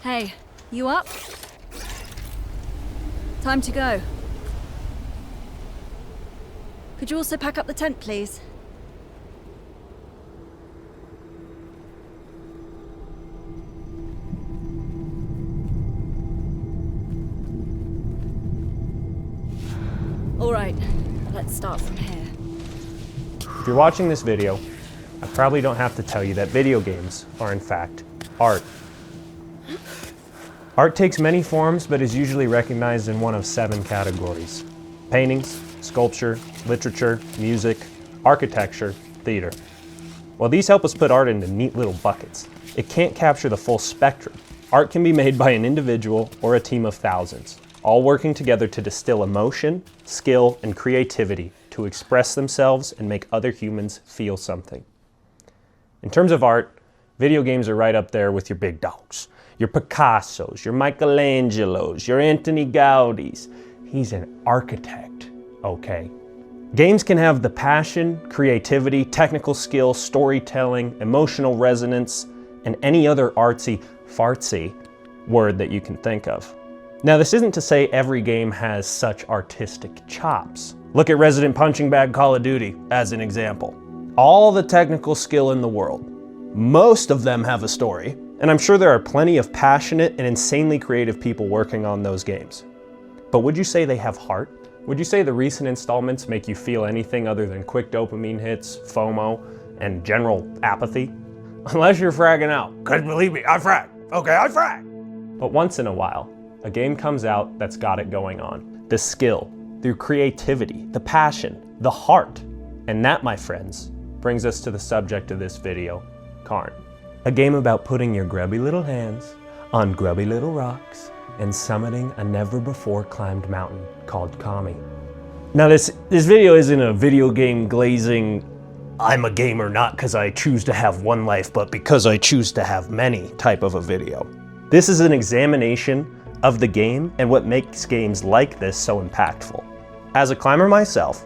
Hey, you up? Time to go. Could you also pack up the tent, please? All right, let's start from here. If you're watching this video, I probably don't have to tell you that video games are in fact art. Art takes many forms, but is usually recognized in one of 7 categories: paintings, sculpture, literature, music, architecture, theater. While these help us put art into neat little buckets, it can't capture the full spectrum. Art can be made by an individual or a team of thousands, all working together to distill emotion, skill, and creativity to express themselves and make other humans feel something. In terms of art, video games are right up there with your big dogs. Your Picassos, your Michelangelos, your Anthony Gaudis. He's an architect, okay? Games can have the passion, creativity, technical skill, storytelling, emotional resonance, and any other artsy-fartsy word that you can think of. Now, this isn't to say every game has such artistic chops. Look at Resident Punching Bag Call of Duty as an example. All the technical skill in the world. Most of them have a story, and I'm sure there are plenty of passionate and insanely creative people working on those games. But would you say they have heart? Would you say the recent installments make you feel anything other than quick dopamine hits, FOMO, and general apathy? Unless you're fragging out. Because believe me, I frag. Okay, I frag. But once in a while, a game comes out that's got it going on. The skill, through creativity, the passion, the heart. And that, my friends, brings us to the subject of this video, Cairn. A game about putting your grubby little hands on grubby little rocks and summiting a never-before-climbed mountain called Kami. Now this video isn't a video game glazing, I'm a gamer not because I choose to have one life, but because I choose to have many type of a video. This is an examination of the game and what makes games like this so impactful. As a climber myself,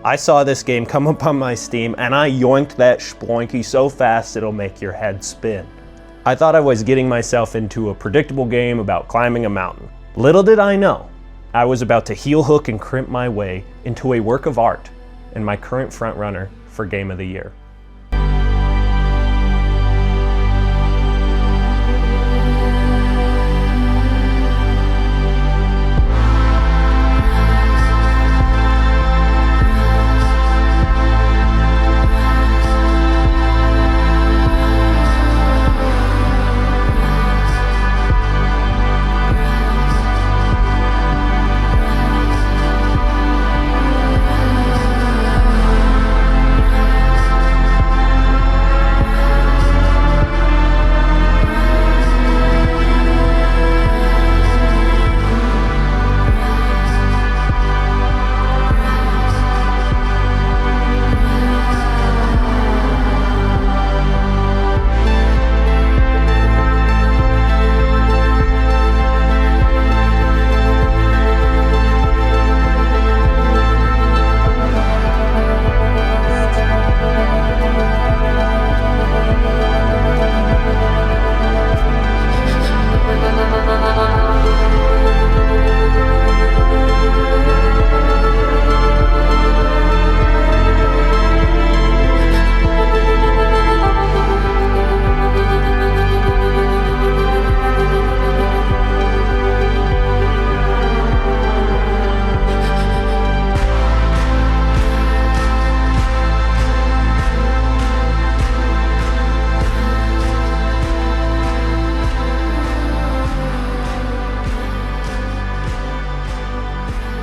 I saw this game come up on my Steam and I yoinked that sploinky so fast it'll make your head spin. I thought I was getting myself into a predictable game about climbing a mountain. Little did I know, I was about to heel hook and crimp my way into a work of art and my current frontrunner for Game of the Year.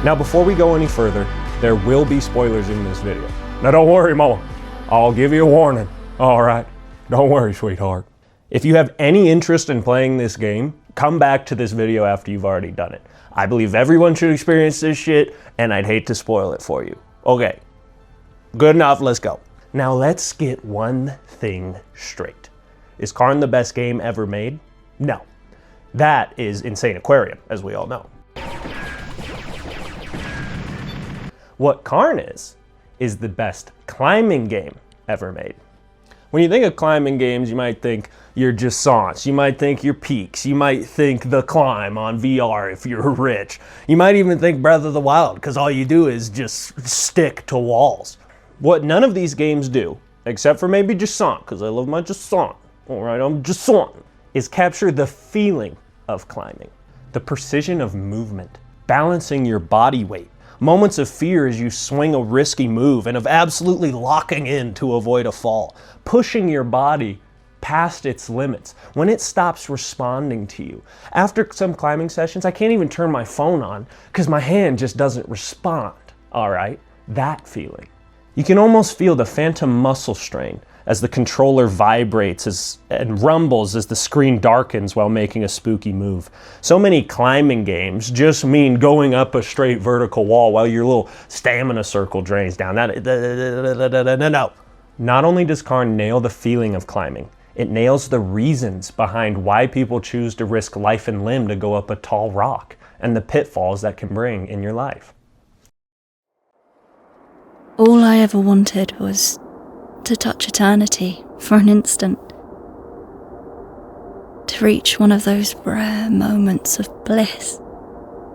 Now before we go any further, there will be spoilers in this video. Now don't worry, mama, I'll give you a warning. All right, don't worry, sweetheart. If you have any interest in playing this game, come back to this video after you've already done it. I believe everyone should experience this shit, and I'd hate to spoil it for you. Okay, good enough, let's go. Now let's get one thing straight. Is Cairn the best game ever made? No. That is Insane Aquarium, as we all know. What Cairn is the best climbing game ever made. When you think of climbing games, you might think your descents. You might think your peaks. You might think the climb on VR if you're rich. You might even think Breath of the Wild, because all you do is just stick to walls. What none of these games do, except for maybe descent, because I love my descent. All right, I'm descent. Is capture the feeling of climbing, the precision of movement, balancing your body weight, moments of fear as you swing a risky move, and of absolutely locking in to avoid a fall, pushing your body past its limits, when it stops responding to you. After some climbing sessions, I can't even turn my phone on because my hand just doesn't respond, all right? That feeling. You can almost feel the phantom muscle strain as the controller vibrates and rumbles as the screen darkens while making a spooky move. So many climbing games just mean going up a straight vertical wall while your little stamina circle drains down. No. Not only does Cairn nail the feeling of climbing, it nails the reasons behind why people choose to risk life and limb to go up a tall rock and the pitfalls that can bring in your life. All I ever wanted was to touch eternity for an instant. To reach one of those rare moments of bliss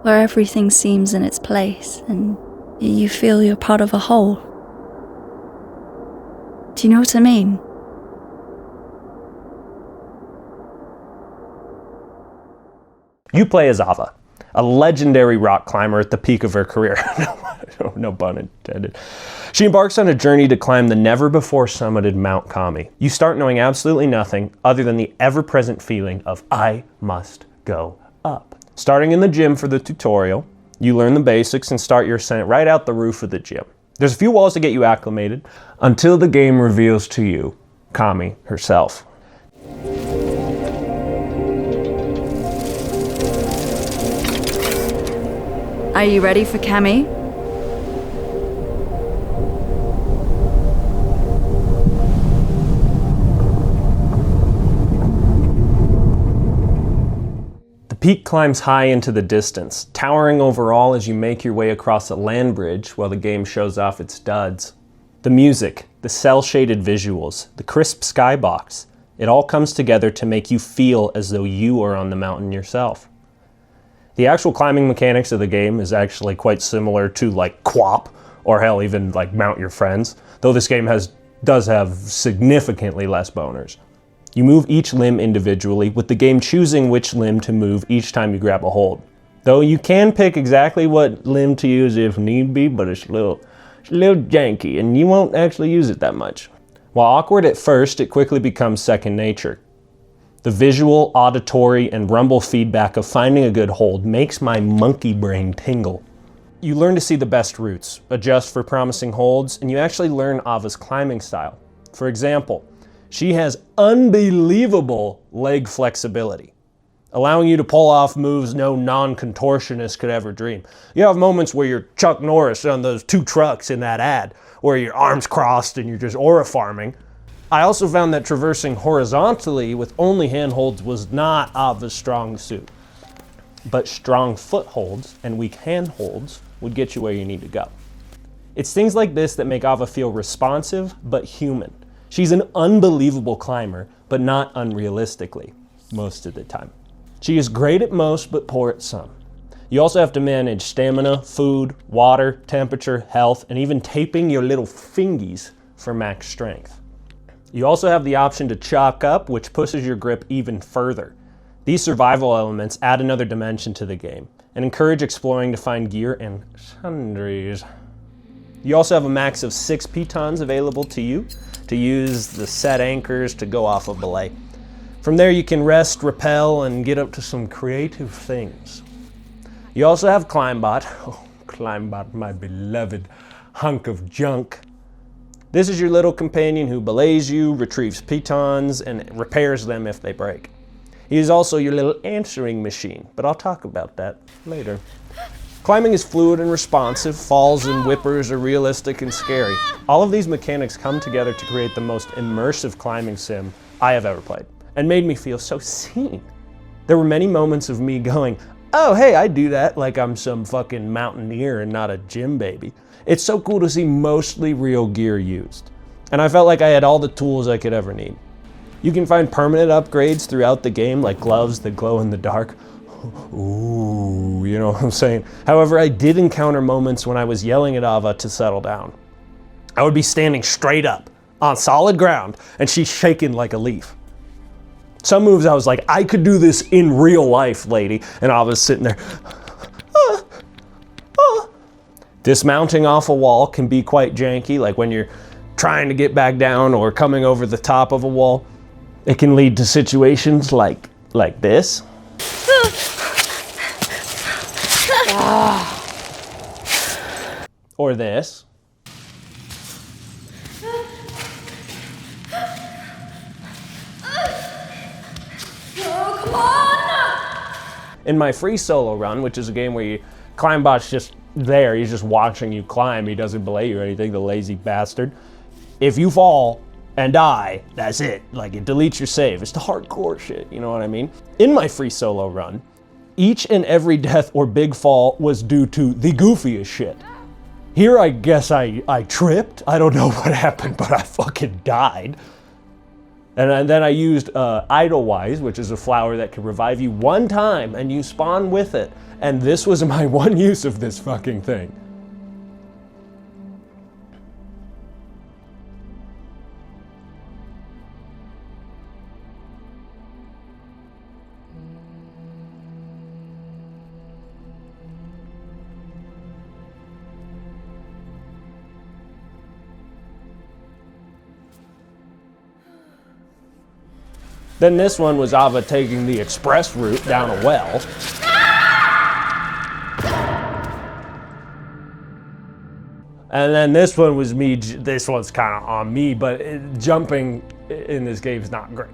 where everything seems in its place and you feel you're part of a whole. Do you know what I mean? You play as Ava, a legendary rock climber at the peak of her career. No pun intended. She embarks on a journey to climb the never-before-summited Mount Kami. You start knowing absolutely nothing other than the ever-present feeling of, I must go up. Starting in the gym for the tutorial, you learn the basics and start your ascent right out the roof of the gym. There's a few walls to get you acclimated until the game reveals to you Kami herself. Are you ready for Kami? The peak climbs high into the distance, towering over all as you make your way across a land bridge while the game shows off its duds. The music, the cel-shaded visuals, the crisp skybox, it all comes together to make you feel as though you are on the mountain yourself. The actual climbing mechanics of the game is actually quite similar to like QWOP, or hell, even like Mount Your Friends, though this game does have significantly less boners. You move each limb individually, with the game choosing which limb to move each time you grab a hold. Though you can pick exactly what limb to use if need be, but it's a little janky, and you won't actually use it that much. While awkward at first, it quickly becomes second nature. The visual, auditory, and rumble feedback of finding a good hold makes my monkey brain tingle. You learn to see the best routes, adjust for promising holds, and you actually learn Ava's climbing style. For example, she has unbelievable leg flexibility, allowing you to pull off moves no non-contortionist could ever dream. You have moments where you're Chuck Norris on those 2 trucks in that ad, where your arms crossed and you're just aura farming. I also found that traversing horizontally with only handholds was not Ava's strong suit. But strong footholds and weak handholds would get you where you need to go. It's things like this that make Ava feel responsive but human. She's an unbelievable climber, but not unrealistically, most of the time. She is great at most, but poor at some. You also have to manage stamina, food, water, temperature, health, and even taping your little fingies for max strength. You also have the option to chalk up, which pushes your grip even further. These survival elements add another dimension to the game and encourage exploring to find gear and sundries. You also have a max of 6 pitons available to you to use the set anchors to go off of belay. From there you can rest, rappel, and get up to some creative things. You also have Climbot. Oh, Climbot, my beloved hunk of junk. This is your little companion who belays you, retrieves pitons, and repairs them if they break. He is also your little answering machine, but I'll talk about that later. Climbing is fluid and responsive, falls and whippers are realistic and scary. All of these mechanics come together to create the most immersive climbing sim I have ever played, and made me feel so seen. There were many moments of me going, oh hey, I do that like I'm some fucking mountaineer and not a gym baby. It's so cool to see mostly real gear used. And I felt like I had all the tools I could ever need. You can find permanent upgrades throughout the game, like gloves that glow in the dark. Ooh, you know what I'm saying? However, I did encounter moments when I was yelling at Ava to settle down. I would be standing straight up on solid ground and she's shaking like a leaf. Some moves I was like, I could do this in real life, lady. And I was sitting there. Dismounting off a wall can be quite janky, like when you're trying to get back down or coming over the top of a wall. It can lead to situations like this. Or this. Oh, come on! In my free solo run, which is a game where you Climbot's just there, he's just watching you climb, he doesn't belay you or anything, the lazy bastard. If you fall and die, that's it. Like, it deletes your save. It's the hardcore shit, you know what I mean? In my free solo run, each and every death or big fall was due to the goofiest shit. Here, I guess I tripped. I don't know what happened, but I fucking died. And then I used Idlewise, which is a flower that can revive you one time and you spawn with it. And this was my one use of this fucking thing. Then this one was Ava taking the express route down a well. And then this one was me, this one's kind of on me, but jumping in this game is not great.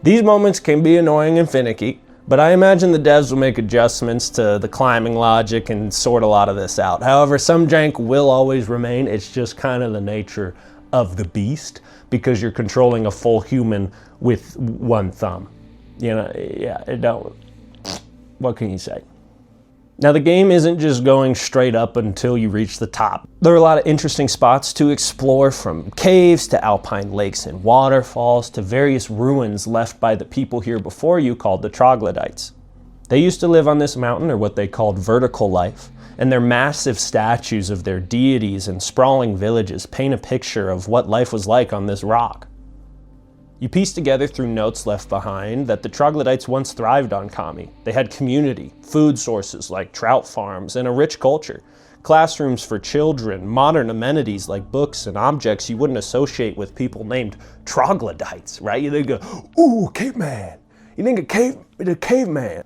These moments can be annoying and finicky, but I imagine the devs will make adjustments to the climbing logic and sort a lot of this out. However, some jank will always remain. It's just kind of the nature of the beast because you're controlling a full human with one thumb. You know, yeah, it don't. What can you say? Now, the game isn't just going straight up until you reach the top. There are a lot of interesting spots to explore, from caves to alpine lakes and waterfalls to various ruins left by the people here before you called the troglodytes. They used to live on this mountain, or what they called vertical life, and their massive statues of their deities and sprawling villages paint a picture of what life was like on this rock. You piece together through notes left behind that the troglodytes once thrived on Kami. They had community, food sources like trout farms, and a rich culture. Classrooms for children, modern amenities like books and objects you wouldn't associate with people named troglodytes, right? You think of, ooh, caveman. You think of caveman.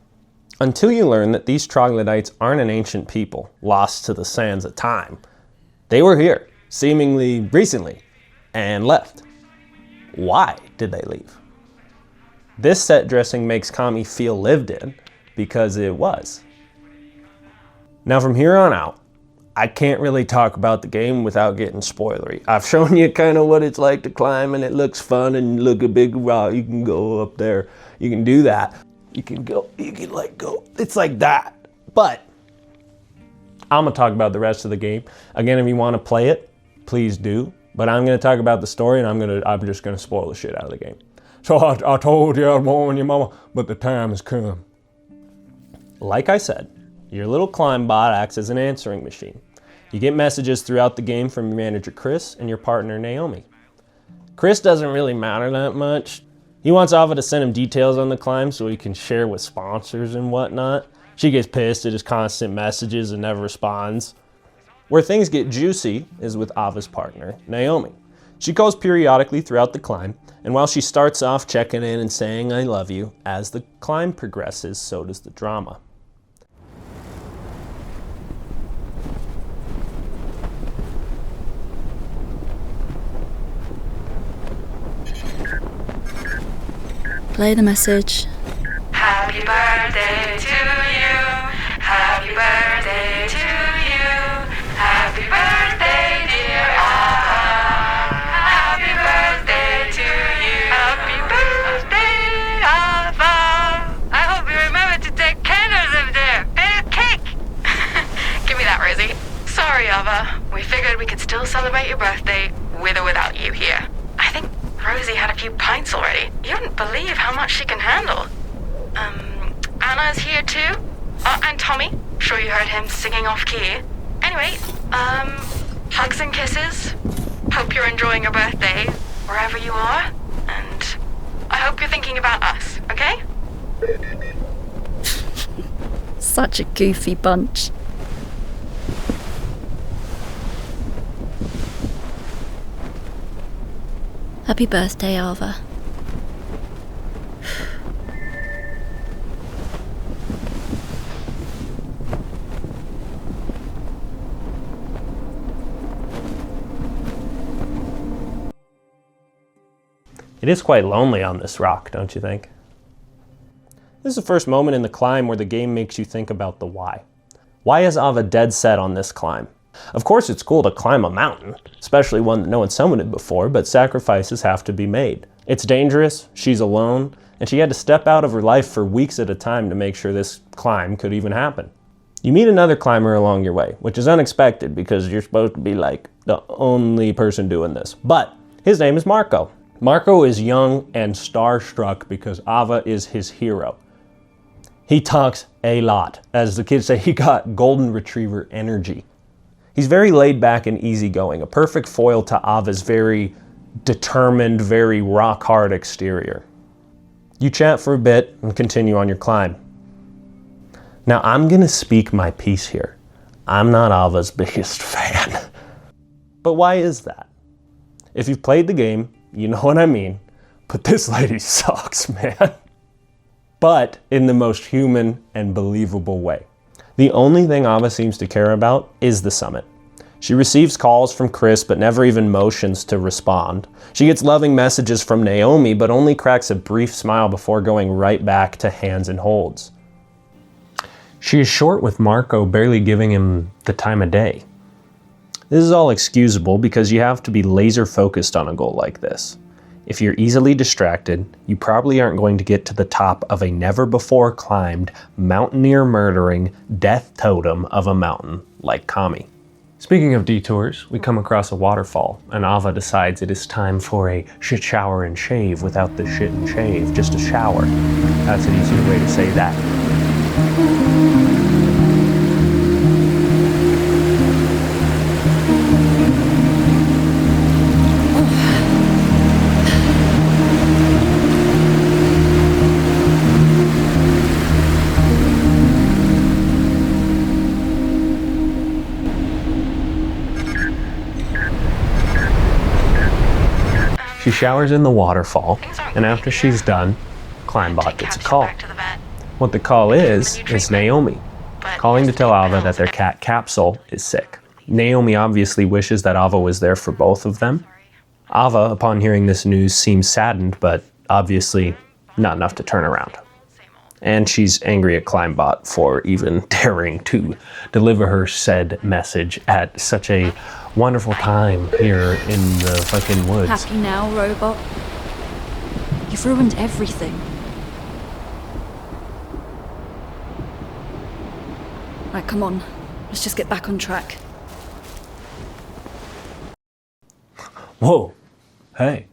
Until you learn that these troglodytes aren't an ancient people, lost to the sands of time. They were here, seemingly recently, and left. Why did they leave? This set dressing makes Kami feel lived in, because it was. Now from here on out, I can't really talk about the game without getting spoilery. I've shown you kind of what it's like to climb, and it looks fun, and look a big rock, you can go up there, you can do that. You can go, it's like that. But I'm gonna talk about the rest of the game. Again, if you wanna play it, please do. But I'm gonna talk about the story, and I'm just gonna spoil the shit out of the game. So I told you I'd warn your mama, but the time has come. Like I said, your little climb bot acts as an answering machine. You get messages throughout the game from your manager Chris and your partner Naomi. Chris doesn't really matter that much. He wants Ava to send him details on the climb so he can share with sponsors and whatnot. She gets pissed at his constant messages and never responds. Where things get juicy is with Ava's partner, Naomi. She calls periodically throughout the climb, and while she starts off checking in and saying I love you, as the climb progresses, so does the drama. Play the message. Happy birthday to you. Happy birthday to you. Happy birthday, still celebrate your birthday with or without you here. I think Rosie had a few pints already. You wouldn't believe how much she can handle. Anna's here too. And Tommy. Sure you heard him singing off key. Anyway, hugs and kisses. Hope you're enjoying your birthday wherever you are. And I hope you're thinking about us, okay? Such a goofy bunch. Happy birthday, Ava. It is quite lonely on this rock, don't you think? This is the first moment in the climb where the game makes you think about the why. Why is Ava dead set on this climb? Of course it's cool to climb a mountain, especially one that no one's summited before, but sacrifices have to be made. It's dangerous, she's alone, and she had to step out of her life for weeks at a time to make sure this climb could even happen. You meet another climber along your way, which is unexpected because you're supposed to be like the only person doing this. But his name is Marco. Marco is young and starstruck because Ava is his hero. He talks a lot. As the kids say, he got golden retriever energy. He's very laid back and easygoing, a perfect foil to Ava's very determined, very rock hard exterior. You chat for a bit and continue on your climb. Now I'm gonna speak my piece here. I'm not Ava's biggest fan. But why is that? If you've played the game, you know what I mean, but this lady sucks, man. But in the most human and believable way. The only thing Ava seems to care about is the summit. She receives calls from Chris, but never even motions to respond. She gets loving messages from Naomi, but only cracks a brief smile before going right back to hands and holds. She is short with Marco, barely giving him the time of day. This is all excusable because you have to be laser focused on a goal like this. If you're easily distracted, you probably aren't going to get to the top of a never before climbed, mountaineer murdering death totem of a mountain like Kami. Speaking of detours, we come across a waterfall, and Ava decides it is time for a shit shower and shave without the shit and shave, just a shower. That's an easier way to say that. She showers in the waterfall, and after she's done, Climbot gets a call. What the call is Naomi, calling to tell Ava that their cat Capsule is sick. Naomi obviously wishes that Ava was there for both of them. Ava, upon hearing this news, seems saddened, but obviously not enough to turn around. And she's angry at Climbot for even daring to deliver her said message at such a wonderful time here in the fucking woods. Happy now, robot? You've ruined everything. Right, come on. Let's just get back on track. Whoa. Hey.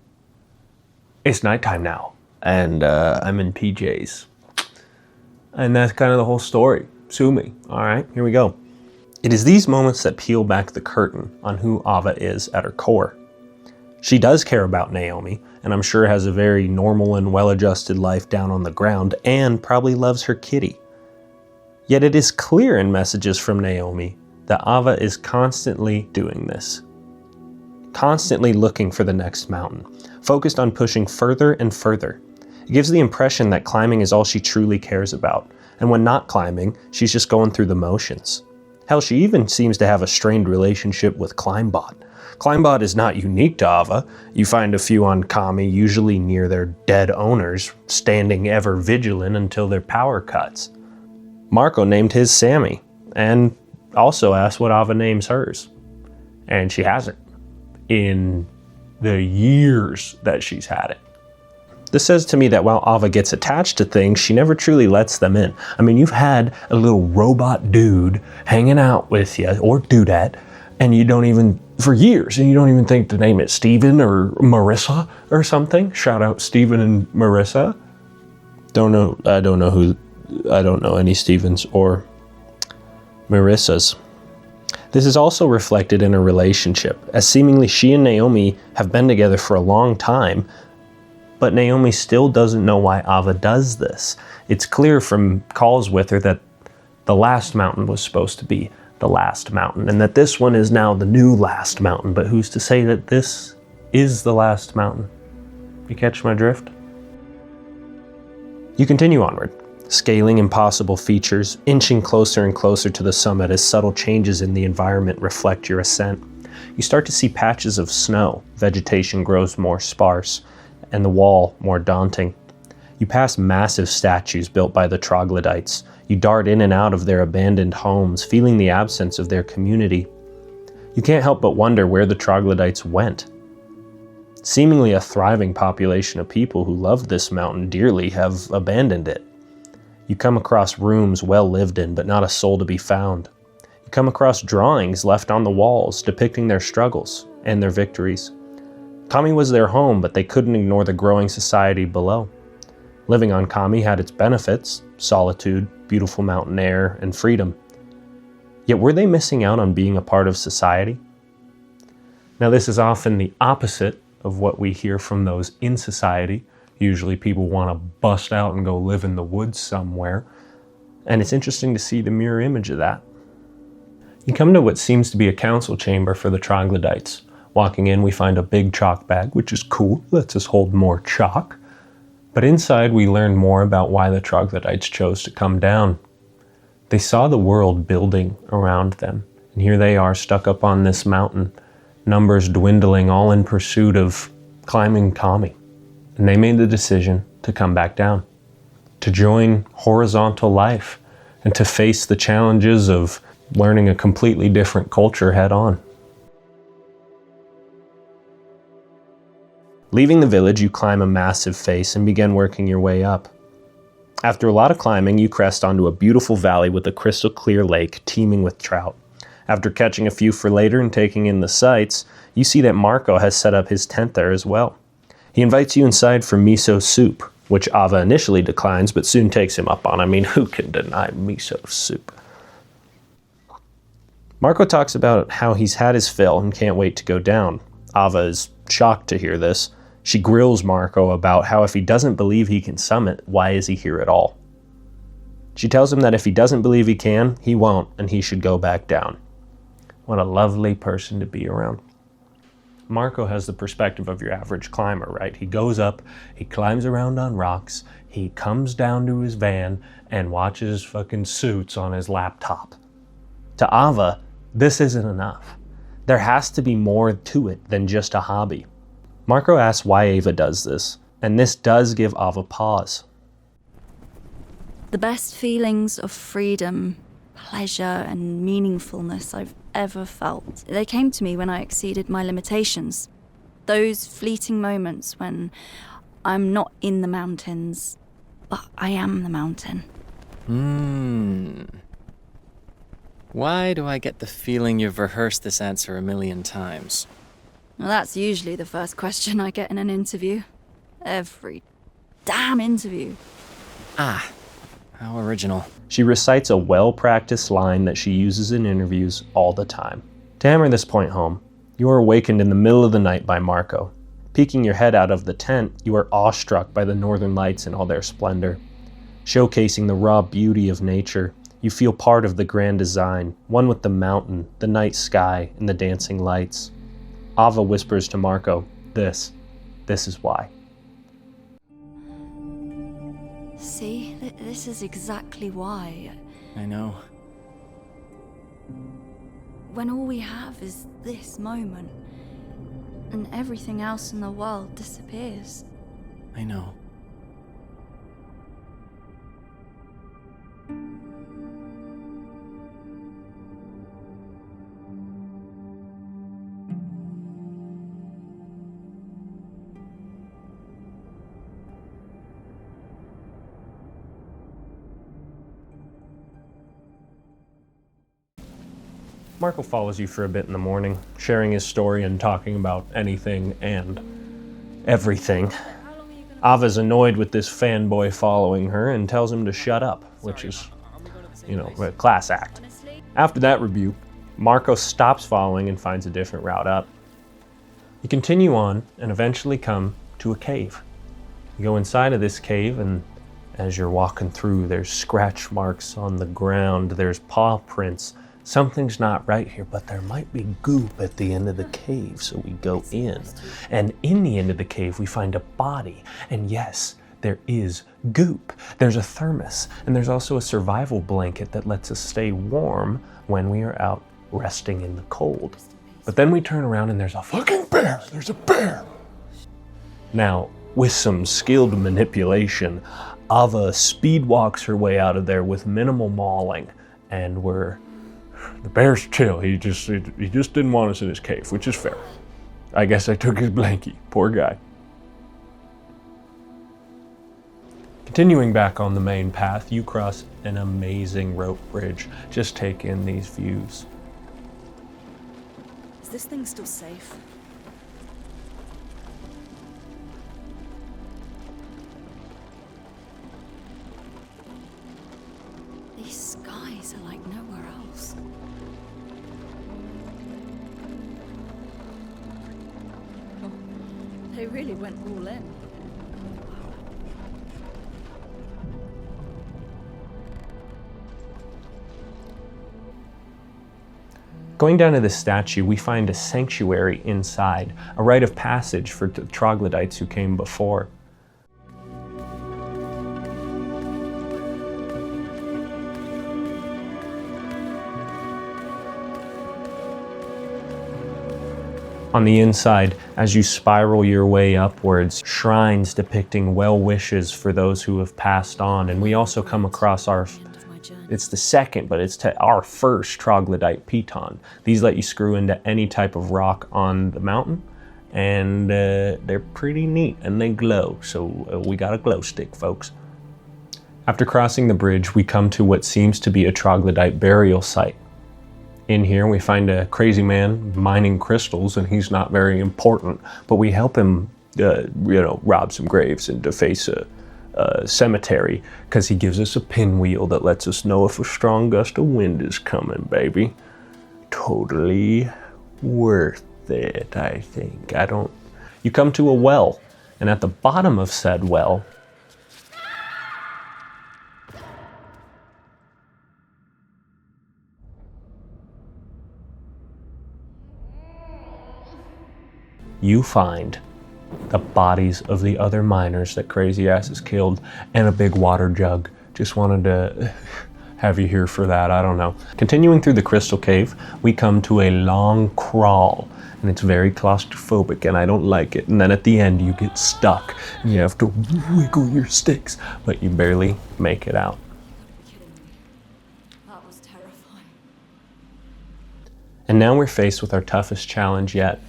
It's nighttime now. And I'm in PJs. And that's kind of the whole story. Sue me. All right, here we go. It is these moments that peel back the curtain on who Ava is at her core. She does care about Naomi, and I'm sure has a very normal and well-adjusted life down on the ground, and probably loves her kitty. Yet it is clear in messages from Naomi that Ava is constantly doing this. Constantly looking for the next mountain, focused on pushing further and further. It gives the impression that climbing is all she truly cares about, and when not climbing, she's just going through the motions. Hell, she even seems to have a strained relationship with Climbot. Climbot is not unique to Ava. You find a few on Kami, usually near their dead owners, standing ever vigilant until their power cuts. Marco named his Sammy, and also asked what Ava names hers. And she hasn't, in the years that she's had it. This says to me that while Ava gets attached to things, she never truly lets them in. I mean, you've had a little robot dude hanging out with you, or dudette, and you don't even, for years, and you don't even think to name it Steven or Marissa or something. Shout out Steven and Marissa. I don't know any Stevens or Marissas. This is also reflected in a relationship, as seemingly she and Naomi have been together for a long time, but Naomi still doesn't know why Ava does this. It's clear from calls with her that the last mountain was supposed to be the last mountain, and that this one is now the new last mountain, but who's to say that this is the last mountain? You catch my drift? You continue onward, scaling impossible features, inching closer and closer to the summit as subtle changes in the environment reflect your ascent. You start to see patches of snow, vegetation grows more sparse, and the wall more daunting. You pass massive statues built by the troglodytes. You dart in and out of their abandoned homes, feeling the absence of their community. You can't help but wonder where the troglodytes went. Seemingly a thriving population of people who loved this mountain dearly have abandoned it. You come across rooms well lived in, but not a soul to be found. You come across drawings left on the walls depicting their struggles and their victories. Kami was their home, but they couldn't ignore the growing society below. Living on Kami had its benefits: solitude, beautiful mountain air, and freedom. Yet were they missing out on being a part of society? Now, this is often the opposite of what we hear from those in society. Usually people want to bust out and go live in the woods somewhere. And it's interesting to see the mirror image of that. You come to what seems to be a council chamber for the troglodytes. Walking in, we find a big chalk bag, which is cool, lets us hold more chalk. But inside, we learn more about why the troglodytes chose to come down. They saw the world building around them, and here they are stuck up on this mountain, numbers dwindling, all in pursuit of climbing Kami. And they made the decision to come back down, to join horizontal life, and to face the challenges of learning a completely different culture head on. Leaving the village, you climb a massive face and begin working your way up. After a lot of climbing, you crest onto a beautiful valley with a crystal clear lake teeming with trout. After catching a few for later and taking in the sights, you see that Marco has set up his tent there as well. He invites you inside for miso soup, which Ava initially declines but soon takes him up on. I mean, who can deny miso soup? Marco talks about how he's had his fill and can't wait to go down. Ava is shocked to hear this. She grills Marco about how if he doesn't believe he can summit, why is he here at all? She tells him that if he doesn't believe he can, he won't, and he should go back down. What a lovely person to be around. Marco has the perspective of your average climber, right? He goes up, he climbs around on rocks, he comes down to his van and watches fucking Suits on his laptop. To Ava, this isn't enough. There has to be more to it than just a hobby. Marco asks why Ava does this, and this does give Ava pause. The best feelings of freedom, pleasure, and meaningfulness I've ever felt, they came to me when I exceeded my limitations. Those fleeting moments when I'm not in the mountains, but I am the mountain. Why do I get the feeling you've rehearsed this answer a million times? Well, that's usually the first question I get in an interview. Every damn interview. Ah, how original. She recites a well-practiced line that she uses in interviews all the time. To hammer this point home, you are awakened in the middle of the night by Marco. Peeking your head out of the tent, you are awestruck by the northern lights in all their splendor. Showcasing the raw beauty of nature, you feel part of the grand design, one with the mountain, the night sky, and the dancing lights. Ava whispers to Marco, this is why. See, this is exactly why. I know. When all we have is this moment, and everything else in the world disappears. I know. Marco follows you for a bit in the morning, sharing his story and talking about anything and everything. Ava's annoyed with this fanboy following her and tells him to shut up, which is, a class act. After that rebuke, Marco stops following and finds a different route up. You continue on and eventually come to a cave. You go inside of this cave, and as you're walking through, there's scratch marks on the ground, there's paw prints. Something's not right here, but there might be goop at the end of the cave, so we go in. And in the end of the cave, we find a body. And yes, there is goop. There's a thermos, and there's also a survival blanket that lets us stay warm when we are out resting in the cold. But then we turn around and there's a fucking bear. There's a bear. Now, with some skilled manipulation, Ava speed walks her way out of there with minimal mauling, and the bear's chill. He just didn't want us in his cave, which is fair. I guess I took his blankie. Poor guy. Continuing back on the main path, you cross an amazing rope bridge. Just take in these views. Is this thing still safe? These skies are like nowhere else. Oh, they really went all in. Going down to the statue, we find a sanctuary inside, a rite of passage for the troglodytes who came before. On the inside, as you spiral your way upwards, shrines depicting well wishes for those who have passed on, and we also come across it's the second, but it's our first troglodyte piton. These let you screw into any type of rock on the mountain, and they're pretty neat, and they glow, so we got a glow stick, folks. After crossing the bridge, we come to what seems to be a troglodyte burial site. In here, we find a crazy man mining crystals, and he's not very important, but we help him, rob some graves and deface a cemetery, because he gives us a pinwheel that lets us know if a strong gust of wind is coming, baby. Totally worth it, I think. You come to a well, and at the bottom of said well, you find the bodies of the other miners that Crazy Ass has killed, and a big water jug. Just wanted to have you here for that, I don't know. Continuing through the crystal cave, we come to a long crawl, and it's very claustrophobic, and I don't like it. And then at the end, you get stuck, and you have to wiggle your sticks, but you barely make it out. That was terrifying. And now we're faced with our toughest challenge yet,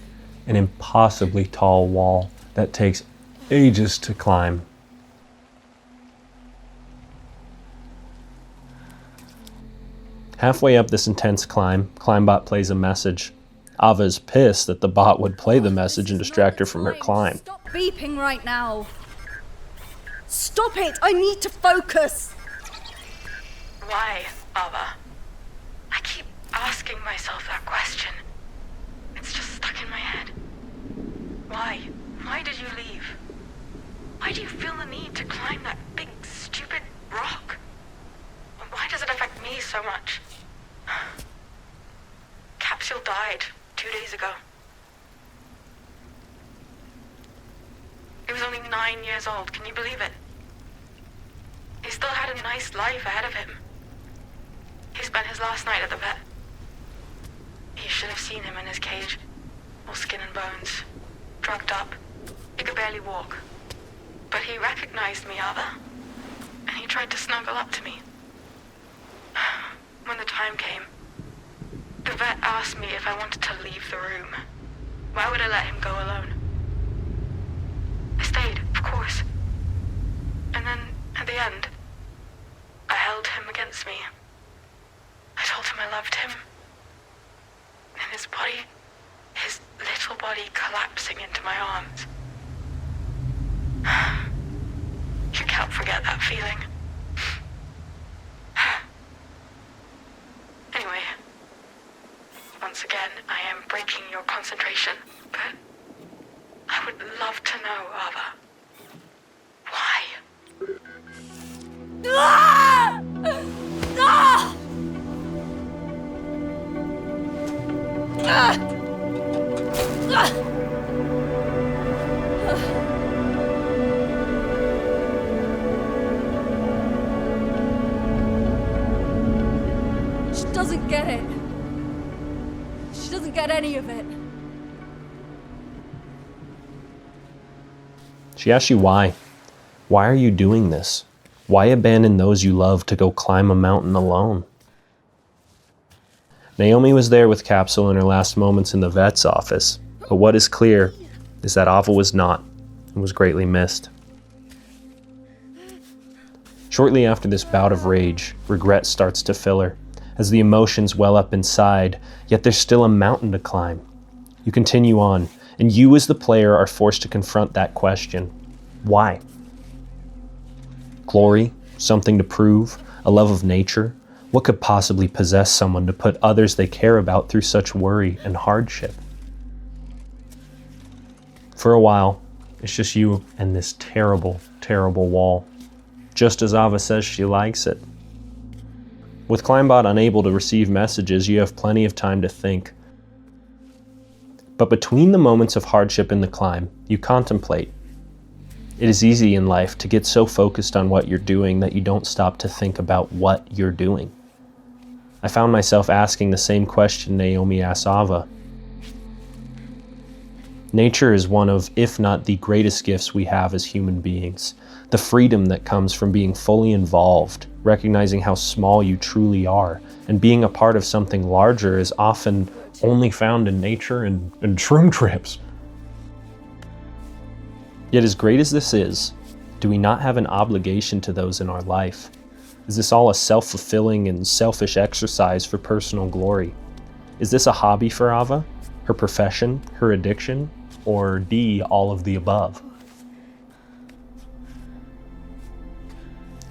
an impossibly tall wall that takes ages to climb. Halfway up this intense climb, Climbot plays a message. Ava's pissed that the bot would play the message and distract her from her climb. Stop beeping right now. Stop it! I need to focus! Why, Ava? I keep asking myself that question. It's just stuck in my head. Why? Why did you leave? Why do you feel the need to climb that big, stupid rock? Why does it affect me so much? Capsule died 2 days ago. He was only 9 years old, can you believe it? He still had a nice life ahead of him. He spent his last night at the vet. You should have seen him in his cage, all skin and bones, drugged up. He could barely walk. But he recognized me, Ava, and he tried to snuggle up to me. When the time came, the vet asked me if I wanted to leave the room. Why would I let him go alone? I stayed, of course. And then, at the end, I held him against me. I told him I loved him. his body, his little body collapsing into my arms. You can't forget that feeling. Anyway, once again, I am breaking your concentration, but I would love to know, Ava, why? Ah! Ah! Ah! Ah! She doesn't get it. She doesn't get any of it. She asks you why. Why are you doing this? Why abandon those you love to go climb a mountain alone? Naomi was there with Capsule in her last moments in the vet's office, but what is clear is that Ava was not, and was greatly missed. Shortly after this bout of rage, regret starts to fill her, as the emotions well up inside, yet there's still a mountain to climb. You continue on, and you as the player are forced to confront that question. Why? Glory? Something to prove? A love of nature? What could possibly possess someone to put others they care about through such worry and hardship? For a while, it's just you and this terrible, terrible wall, just as Ava says she likes it. With Climbot unable to receive messages, you have plenty of time to think. But between the moments of hardship in the climb, you contemplate. It is easy in life to get so focused on what you're doing that you don't stop to think about what you're doing. I found myself asking the same question Naomi asked Ava. Nature is one of, if not the greatest gifts we have as human beings. The freedom that comes from being fully involved, recognizing how small you truly are, and being a part of something larger is often only found in nature and shroom trips. Yet as great as this is, do we not have an obligation to those in our life? Is this all a self-fulfilling and selfish exercise for personal glory? Is this a hobby for Ava? Her profession? Her addiction? Or D, all of the above?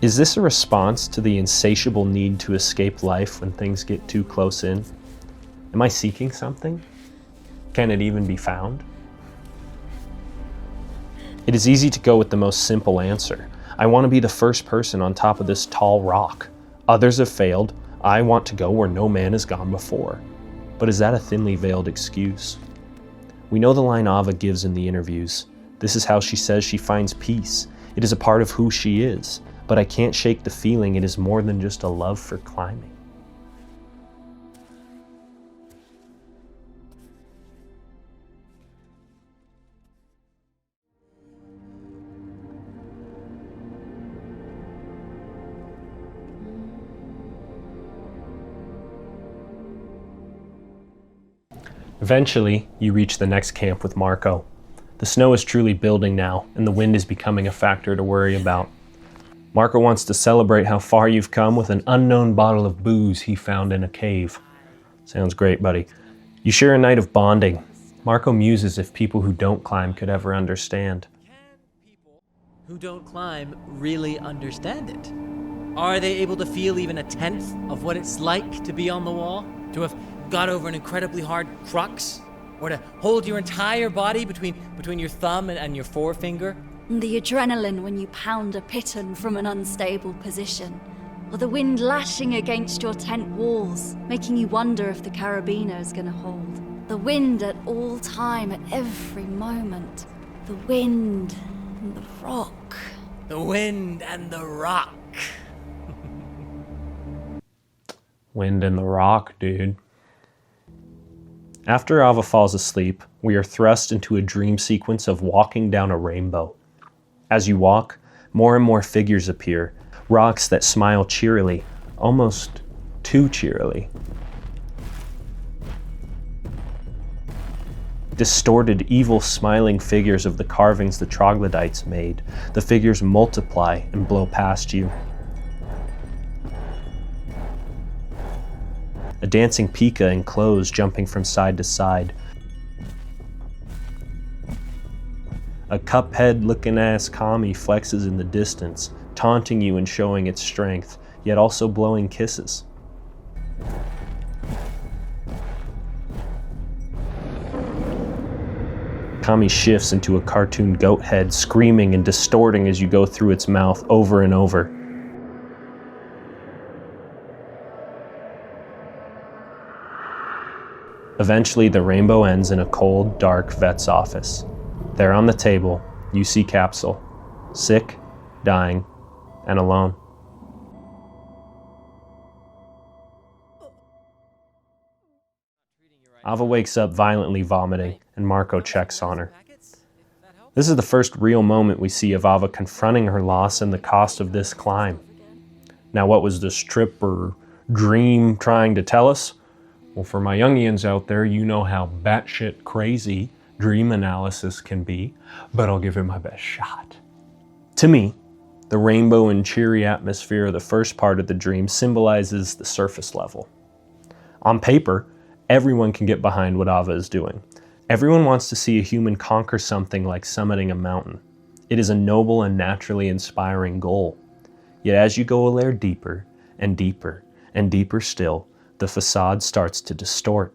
Is this a response to the insatiable need to escape life when things get too close in? Am I seeking something? Can it even be found? It is easy to go with the most simple answer. I want to be the first person on top of this tall rock. Others have failed. I want to go where no man has gone before. But is that a thinly veiled excuse? We know the line Ava gives in the interviews. This is how she says she finds peace. It is a part of who she is. But I can't shake the feeling it is more than just a love for climbing. Eventually, you reach the next camp with Marco. The snow is truly building now, and the wind is becoming a factor to worry about. Marco wants to celebrate how far you've come with an unknown bottle of booze he found in a cave. Sounds great, buddy. You share a night of bonding. Marco muses if people who don't climb could ever understand. Can people who don't climb really understand it? Are they able to feel even a tenth of what it's like to be on the wall? To have got over an incredibly hard crux? Or to hold your entire body between your thumb and your forefinger? The adrenaline when you pound a piton from an unstable position, or the wind lashing against your tent walls, making you wonder if the carabiner is gonna hold. The wind at all time, at every moment. The wind and the rock. The wind and the rock. Wind and the rock, dude. After Ava falls asleep, we are thrust into a dream sequence of walking down a rainbow. As you walk, more and more figures appear, rocks that smile cheerily, almost too cheerily. Distorted, evil, smiling figures of the carvings the troglodytes made. The figures multiply and blow past you. a dancing Pika in clothes jumping from side to side. A Cuphead-looking ass Kami flexes in the distance, taunting you and showing its strength, yet also blowing kisses. Kami shifts into a cartoon goat head, screaming and distorting as you go through its mouth over and over. Eventually, the rainbow ends in a cold, dark vet's office. There on the table, you see Capsule, sick, dying, and alone. Ava wakes up violently vomiting, and Marco checks on her. This is the first real moment we see of Ava confronting her loss and the cost of this climb. Now, what was this trip or dream trying to tell us? Well, for my Jungians out there, you know how batshit crazy dream analysis can be, but I'll give it my best shot. To me, the rainbow and cheery atmosphere of the first part of the dream symbolizes the surface level. On paper, everyone can get behind what Ava is doing. Everyone wants to see a human conquer something like summiting a mountain. It is a noble and naturally inspiring goal. Yet as you go a layer deeper and deeper and deeper still, the facade starts to distort.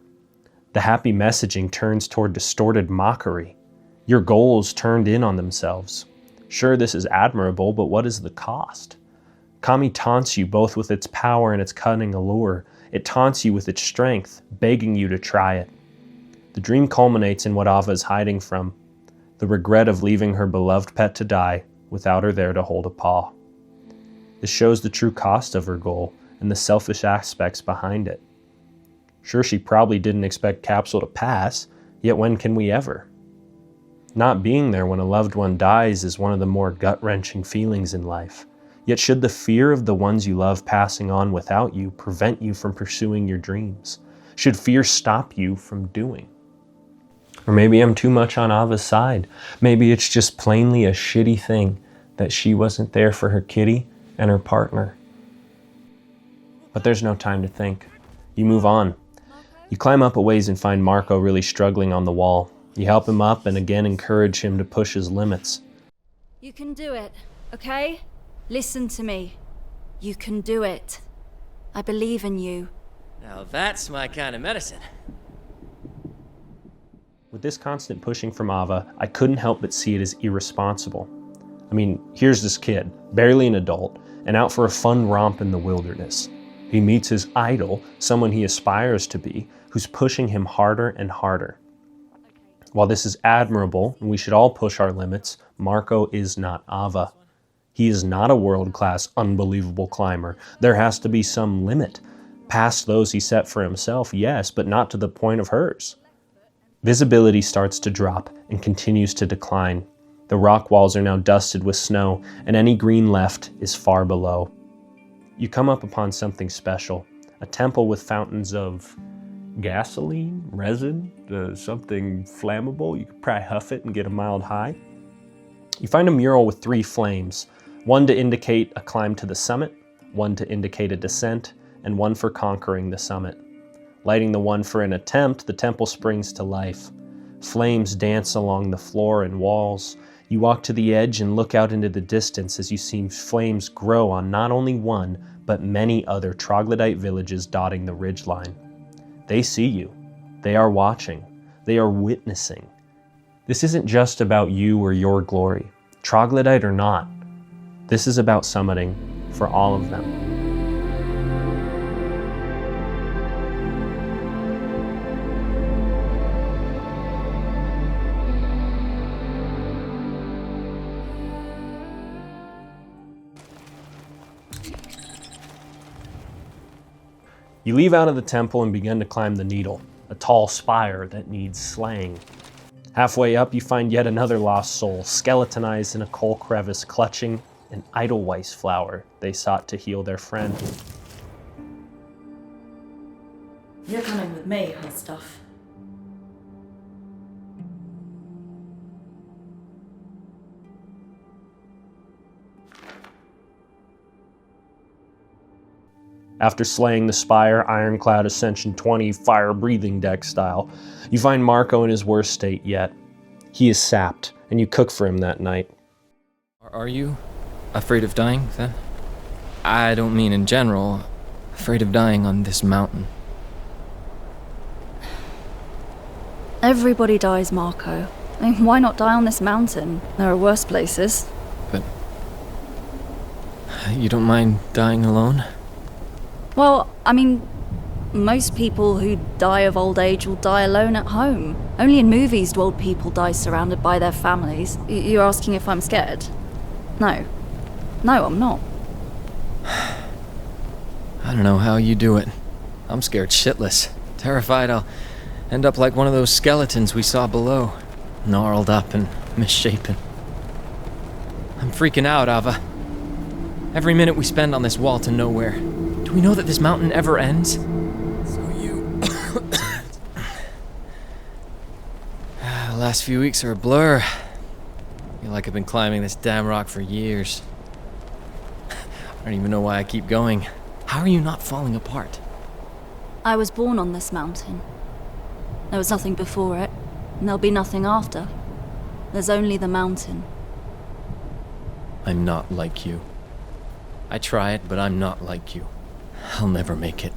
The happy messaging turns toward distorted mockery. Your goals turned in on themselves. Sure, this is admirable, but what is the cost? Kami taunts you both with its power and its cunning allure. It taunts you with its strength, begging you to try it. The dream culminates in what Ava is hiding from, the regret of leaving her beloved pet to die without her there to hold a paw. This shows the true cost of her goal and the selfish aspects behind it. Sure, she probably didn't expect Capsule to pass, yet when can we ever? Not being there when a loved one dies is one of the more gut-wrenching feelings in life. Yet should the fear of the ones you love passing on without you prevent you from pursuing your dreams? Should fear stop you from doing? Or maybe I'm too much on Ava's side. Maybe it's just plainly a shitty thing that she wasn't there for her kitty and her partner. But there's no time to think. You move on. You climb up a ways and find Marco really struggling on the wall. You help him up and again encourage him to push his limits. You can do it, okay? Listen to me. You can do it. I believe in you. Now that's my kind of medicine. With this constant pushing from Ava, I couldn't help but see it as irresponsible. I mean, here's this kid, barely an adult, and out for a fun romp in the wilderness. He meets his idol, someone he aspires to be, who's pushing him harder and harder. While this is admirable, and we should all push our limits, Marco is not Ava. He is not a world-class, unbelievable climber. There has to be some limit. Past those he set for himself, yes, but not to the point of hers. Visibility starts to drop and continues to decline. The rock walls are now dusted with snow, and any green left is far below. You come up upon something special, a temple with fountains of gasoline, resin, something flammable. You could probably huff it and get a mild high. You find a mural with 3 flames, one to indicate a climb to the summit, one to indicate a descent, and one for conquering the summit. Lighting the one for an attempt, the temple springs to life. Flames dance along the floor and walls. You walk to the edge and look out into the distance as you see flames grow on not only one, but many other troglodyte villages dotting the ridgeline. They see you. They are watching. They are witnessing. This isn't just about you or your glory, troglodyte or not. This is about summiting for all of them. You leave out of the temple and begin to climb the needle, a tall spire that needs slaying. Halfway up, you find yet another lost soul, skeletonized in a coal crevice, clutching an edelweiss flower they sought to heal their friend. You're coming with me, hot stuff. After slaying the Spire, Ironclad Ascension 20 fire-breathing deck style, you find Marco in his worst state yet. He is sapped, and you cook for him that night. Are you afraid of dying, then? I don't mean in general. Afraid of dying on this mountain. Everybody dies, Marco. I mean, why not die on this mountain? There are worse places. But you don't mind dying alone? Well, I mean, most people who die of old age will die alone at home. Only in movies do old people die surrounded by their families. You're asking if I'm scared? No. No, I'm not. I don't know how you do it. I'm scared shitless. Terrified I'll end up like one of those skeletons we saw below. Gnarled up and misshapen. I'm freaking out, Ava. Every minute we spend on this wall to nowhere. Do we know that this mountain ever ends? So you... The last few weeks are a blur. I feel like I've been climbing this damn rock for years. I don't even know why I keep going. How are you not falling apart? I was born on this mountain. There was nothing before it, and there'll be nothing after. There's only the mountain. I'm not like you. I try it, but I'm not like you. I'll never make it.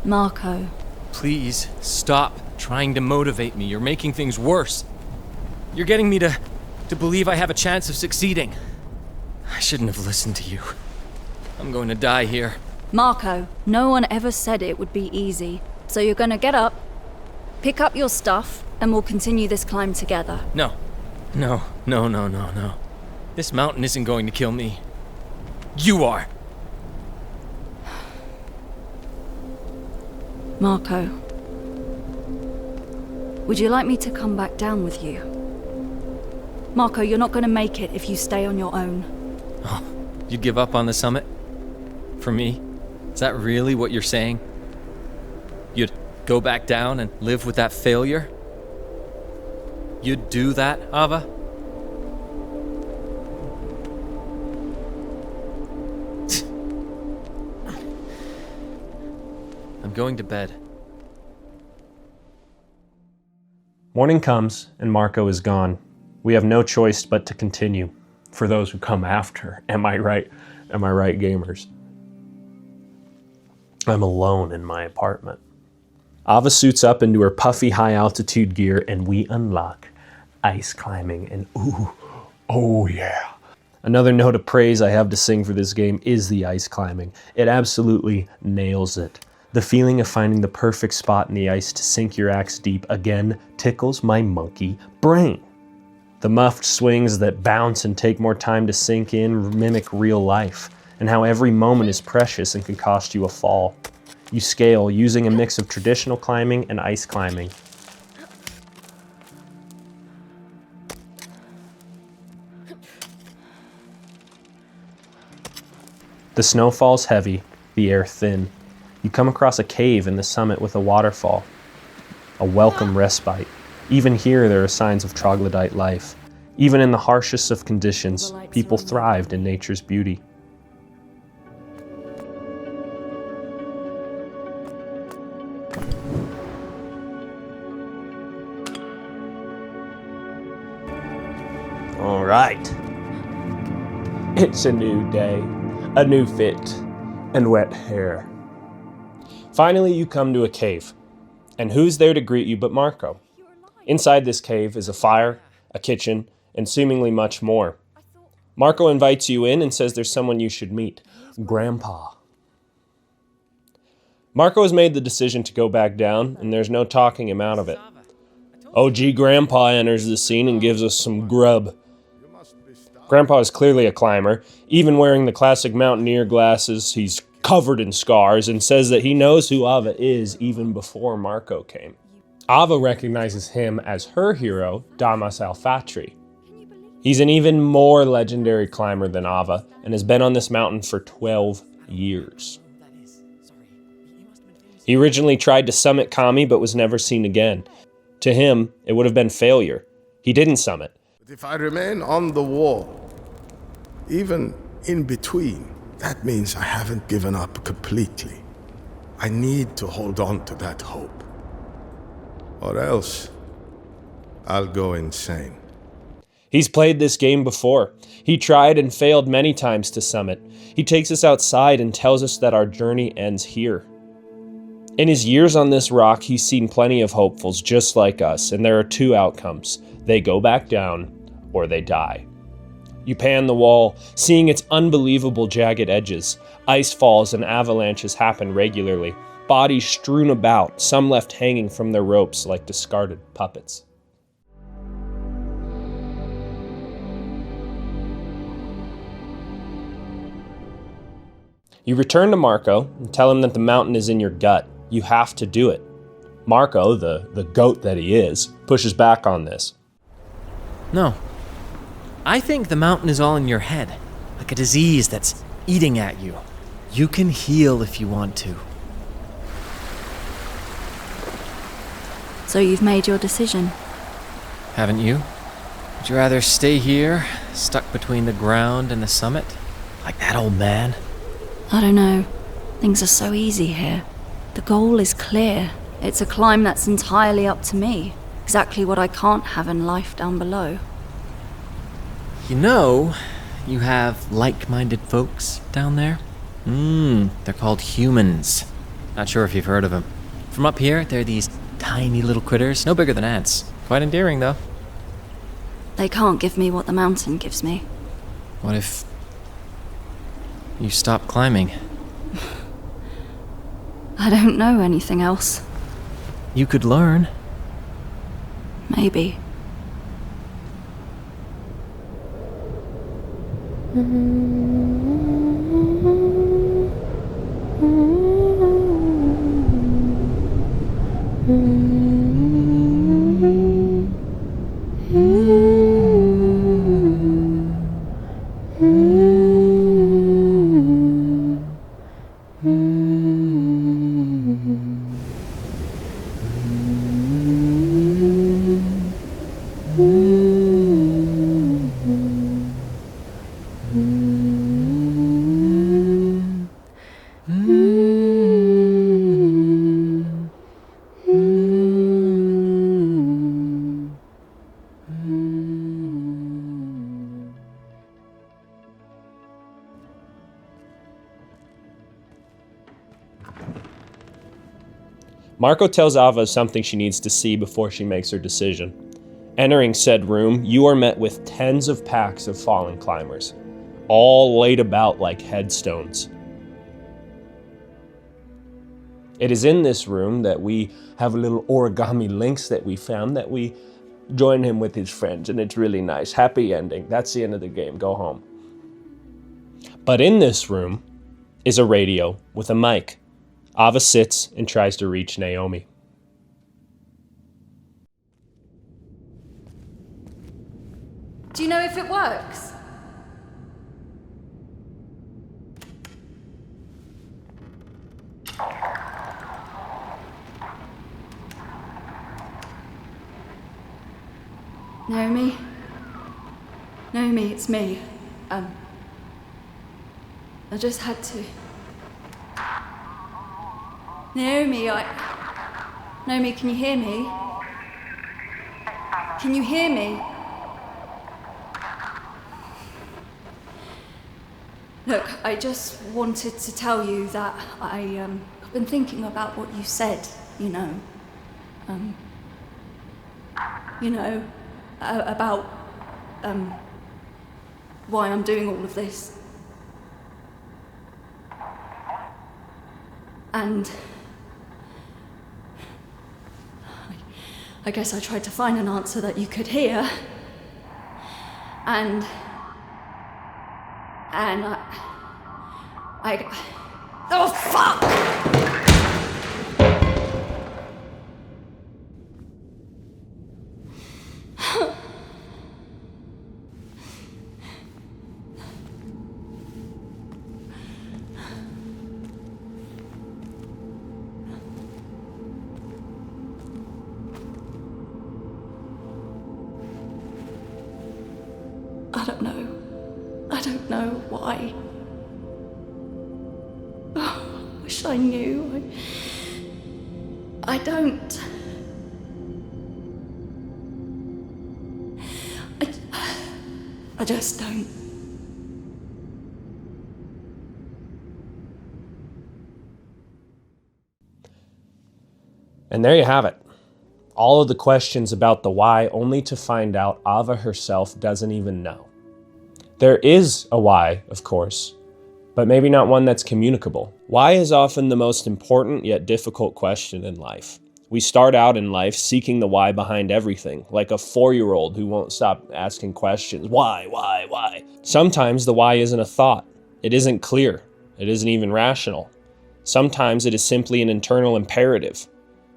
Marco. Please, stop trying to motivate me. You're making things worse. You're getting me to believe I have a chance of succeeding. I shouldn't have listened to you. I'm going to die here. Marco, no one ever said it would be easy. So you're gonna get up, pick up your stuff, and we'll continue this climb together. No. No. This mountain isn't going to kill me. You are. Marco, would you like me to come back down with you? Marco, you're not gonna make it if you stay on your own. Oh, you'd give up on the summit? For me? Is that really what you're saying? You'd go back down and live with that failure? You'd do that, Ava? I'm going to bed. Morning comes, and Marco is gone. We have no choice but to continue. For those who come after, am I right? Am I right, gamers? I'm alone in my apartment. Ava suits up into her puffy high-altitude gear, and we unlock ice climbing, and ooh, oh yeah. Another note of praise I have to sing for this game is the ice climbing. It absolutely nails it. The feeling of finding the perfect spot in the ice to sink your axe deep again tickles my monkey brain. The muffed swings that bounce and take more time to sink in mimic real life, and how every moment is precious and can cost you a fall. You scale using a mix of traditional climbing and ice climbing. The snow falls heavy, the air thin. You come across a cave in the summit with a waterfall. A welcome respite. Even here there are signs of troglodyte life. Even in the harshest of conditions, people thrived in nature's beauty. All right. It's a new day, a new fit, and wet hair. Finally, you come to a cave. And who's there to greet you but Marco? Inside this cave is a fire, a kitchen, and seemingly much more. Marco invites you in and says there's someone you should meet. Grandpa. Marco has made the decision to go back down, and there's no talking him out of it. OG Grandpa enters the scene and gives us some grub. Grandpa is clearly a climber. Even wearing the classic mountaineer glasses, he's covered in scars and says that he knows who Ava is even before Marco came. Ava recognizes him as her hero, Damas Alfatri. He's an even more legendary climber than Ava and has been on this mountain for 12 years. He originally tried to summit Kami but was never seen again. To him, it would have been failure. He didn't summit. But if I remain on the wall, even in between, That means I haven't given up completely. I need to hold on to that hope. Or else, I'll go insane. He's played this game before. He tried and failed many times to summit. He takes us outside and tells us that our journey ends here. In his years on this rock, he's seen plenty of hopefuls just like us, and there are two outcomes. They go back down, or they die. You pan the wall, seeing its unbelievable jagged edges. Ice falls and avalanches happen regularly. Bodies strewn about, some left hanging from their ropes like discarded puppets. You return to Marco and tell him that the mountain is in your gut. You have to do it. Marco, the goat that he is, pushes back on this. No. I think the mountain is all in your head, like a disease that's eating at you. You can heal if you want to. So you've made your decision. Haven't you? Would you rather stay here, stuck between the ground and the summit, like that old man? I don't know. Things are so easy here. The goal is clear. It's a climb that's entirely up to me. Exactly what I can't have in life down below. You know, you have like-minded folks down there? They're called humans. Not sure if you've heard of them. From up here, they're these tiny little critters, no bigger than ants. Quite endearing, though. They can't give me what the mountain gives me. What if you stop climbing? I don't know anything else. You could learn. Maybe. Marco tells Ava something she needs to see before she makes her decision. Entering said room, you are met with tens of packs of fallen climbers, all laid about like headstones. It is in this room that we have little origami links that we found that we join him with his friends, and it's really nice. Happy ending. That's the end of the game. Go home. But in this room is a radio with a mic. Ava sits and tries to reach Naomi. Do you know if it works? Naomi? Naomi, it's me. I just had to... Naomi, Naomi, can you hear me? Can you hear me? Look, I just wanted to tell you that I've been thinking about what you said, you know. About why I'm doing all of this. And I guess I tried to find an answer that you could hear. And I oh fuck! I don't know why. wish I knew. I don't. I just don't. And there you have it. All of the questions about the why, only to find out Ava herself doesn't even know. There is a why, of course, but maybe not one that's communicable. Why is often the most important yet difficult question in life. We start out in life seeking the why behind everything, like a 4-year-old who won't stop asking questions. Why? Sometimes the why isn't a thought. It isn't clear. It isn't even rational. Sometimes it is simply an internal imperative.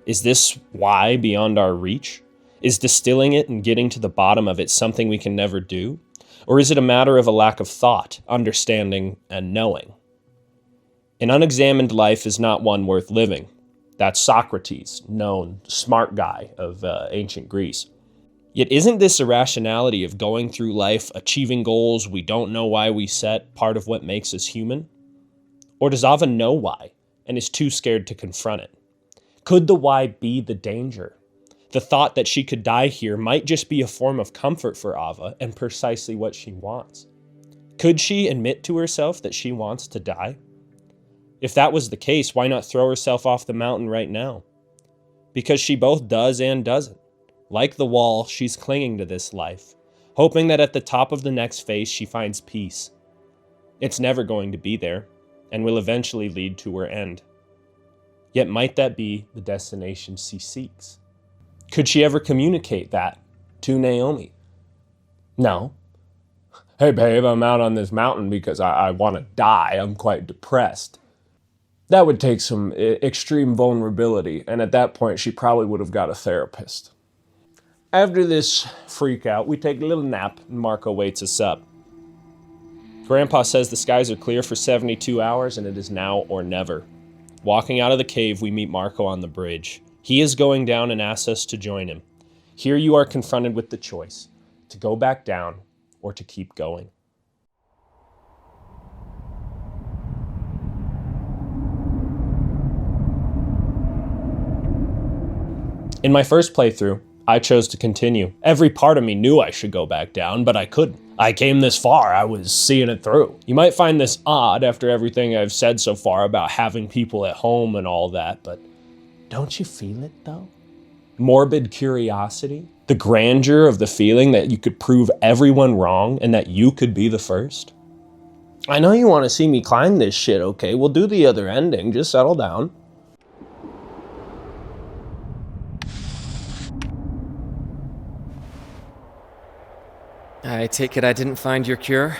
Is this why beyond our reach? Is distilling it and getting to the bottom of it something we can never do? Or is it a matter of a lack of thought, understanding, and knowing? An unexamined life is not one worth living. That's Socrates, known smart guy of ancient Greece. Yet isn't this irrationality of going through life, achieving goals we don't know why we set, part of what makes us human? Or does Ava know why and is too scared to confront it? Could the why be the danger? The thought that she could die here might just be a form of comfort for Ava and precisely what she wants. Could she admit to herself that she wants to die? If that was the case, why not throw herself off the mountain right now? Because she both does and doesn't. Like the wall, she's clinging to this life, hoping that at the top of the next phase she finds peace. It's never going to be there, and will eventually lead to her end. Yet might that be the destination she seeks? Could she ever communicate that to Naomi? No. Hey babe, I'm out on this mountain because I want to die. I'm quite depressed. That would take some extreme vulnerability, and at that point she probably would have got a therapist. After this freak out, we take a little nap and Marco waits us up. Grandpa says the skies are clear for 72 hours and it is now or never. Walking out of the cave, we meet Marco on the bridge. He is going down and asks us to join him. Here you are confronted with the choice, to go back down or to keep going. In my first playthrough, I chose to continue. Every part of me knew I should go back down, but I couldn't. I came this far, I was seeing it through. You might find this odd after everything I've said so far about having people at home and all that, but don't you feel it though? Morbid curiosity, the grandeur of the feeling that you could prove everyone wrong and that you could be the first. I know you want to see me climb this shit, okay? We'll do the other ending, just settle down. I take it I didn't find your cure?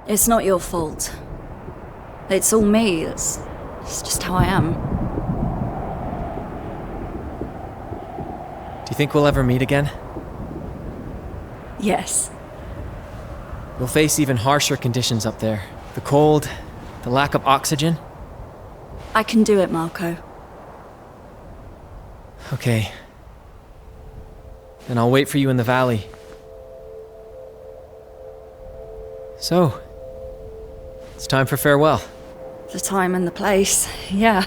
It's not your fault. It's all me. It's just how I am. Do you think we'll ever meet again? Yes. We'll face even harsher conditions up there. The cold, the lack of oxygen. I can do it, Marco. Okay. Then I'll wait for you in the valley. So, it's time for farewell. The time and the place, yeah.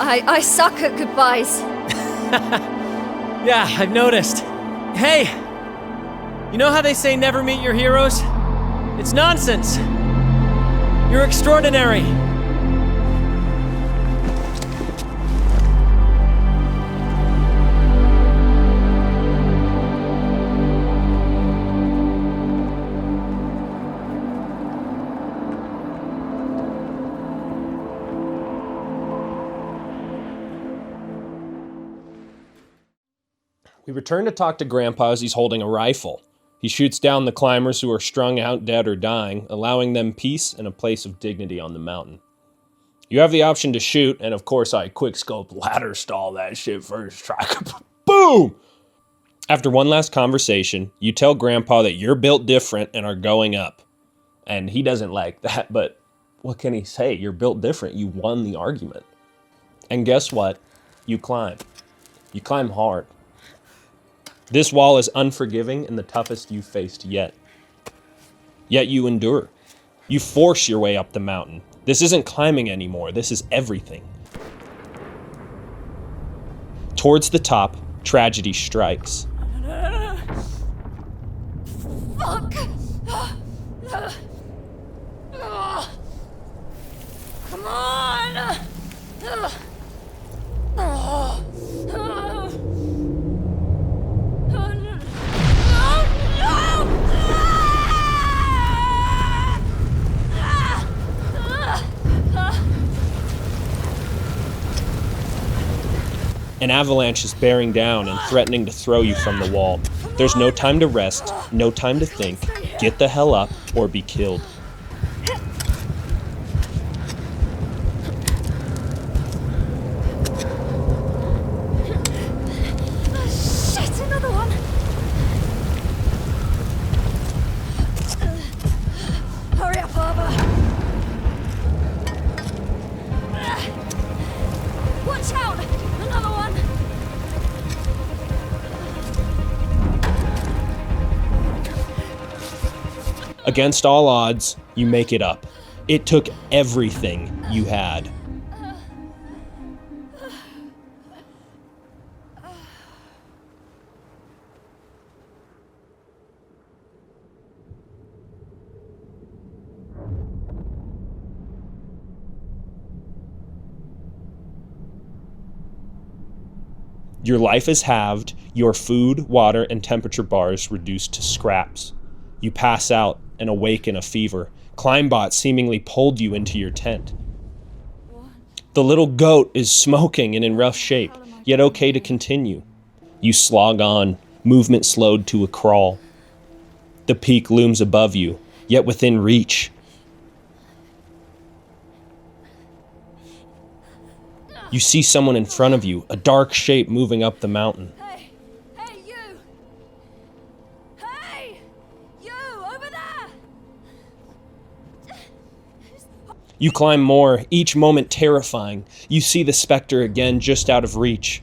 I suck at goodbyes. Yeah, I've noticed. Hey! You know how they say never meet your heroes? It's nonsense! You're extraordinary! We return to talk to Grandpa as he's holding a rifle. He shoots down the climbers who are strung out, dead, or dying, allowing them peace and a place of dignity on the mountain. You have the option to shoot, and of course I quickscope ladder stall that shit first try. Boom! After one last conversation, you tell Grandpa that you're built different and are going up. And he doesn't like that, but what can he say? You're built different. You won the argument. And guess what? You climb. You climb hard. This wall is unforgiving and the toughest you've faced yet. Yet you endure. You force your way up the mountain. This isn't climbing anymore. This is everything. Towards the top, tragedy strikes. Fuck! Come on! An avalanche is bearing down and threatening to throw you from the wall. There's no time to rest, no time to think. Get the hell up or be killed. Shit, another one! Hurry up, Barbara! Watch out! Another one! Against all odds, you make it up. It took everything you had. Your life is halved, your food, water, and temperature bars reduced to scraps. You pass out and awake in a fever. Climbot seemingly pulled you into your tent. The little goat is smoking and in rough shape, yet okay to continue. You slog on, movement slowed to a crawl. The peak looms above you, yet within reach. You see someone in front of you, a dark shape moving up the mountain. Hey! Hey, you! Hey! You, over there! You climb more, each moment terrifying. You see the specter again just out of reach.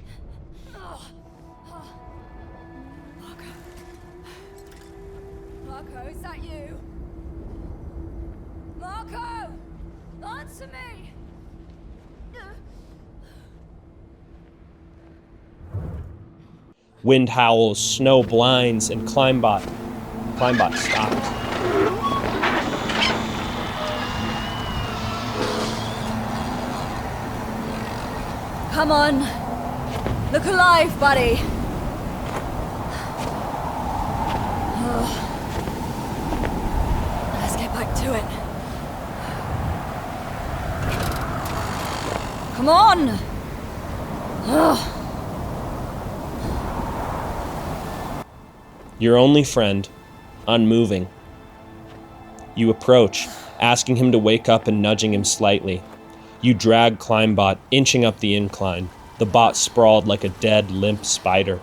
Marco, is that you? Marco! Answer me! Wind howls, snow blinds, and Climbot stops. Come on. Look alive, buddy. Let's get back to it. Come on! Your only friend, unmoving. You approach, asking him to wake up and nudging him slightly. You drag Climbot, inching up the incline. The bot sprawled like a dead, limp spider.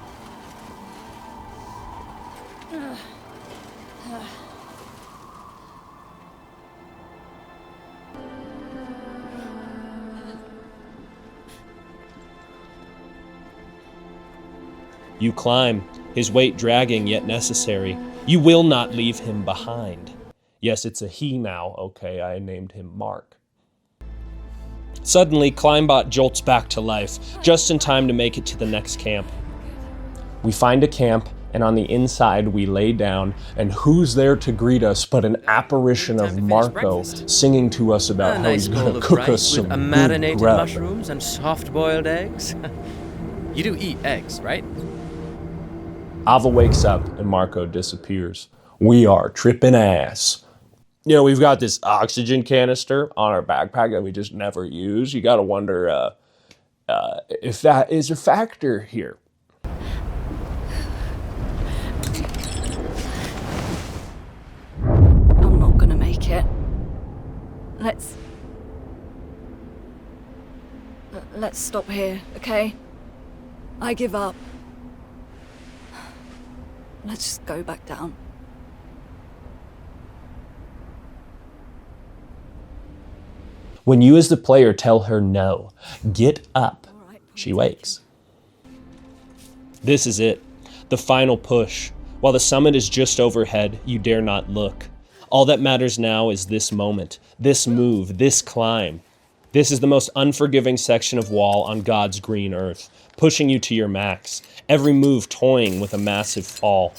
You climb, his weight dragging yet necessary. You will not leave him behind. Yes, it's a he now, okay, I named him Mark. Suddenly, Climbot jolts back to life, just in time to make it to the next camp. We find a camp, and on the inside we lay down, and who's there to greet us but an apparition of Marco singing to us about how he's gonna cook us some with good marinated grub. mushrooms and soft-boiled eggs. You do eat eggs, right? Ava wakes up and Marco disappears. We are tripping ass. You know, we've got this oxygen canister on our backpack that we just never use. You gotta wonder if that is a factor here. I'm not gonna make it. Let's stop here, okay? I give up. Let's just go back down. When you as the player tell her no, get up, she wakes. This is it, the final push. While the summit is just overhead, you dare not look. All that matters now is this moment, this move, this climb. This is the most unforgiving section of wall on God's green earth, pushing you to your max, every move toying with a massive fall.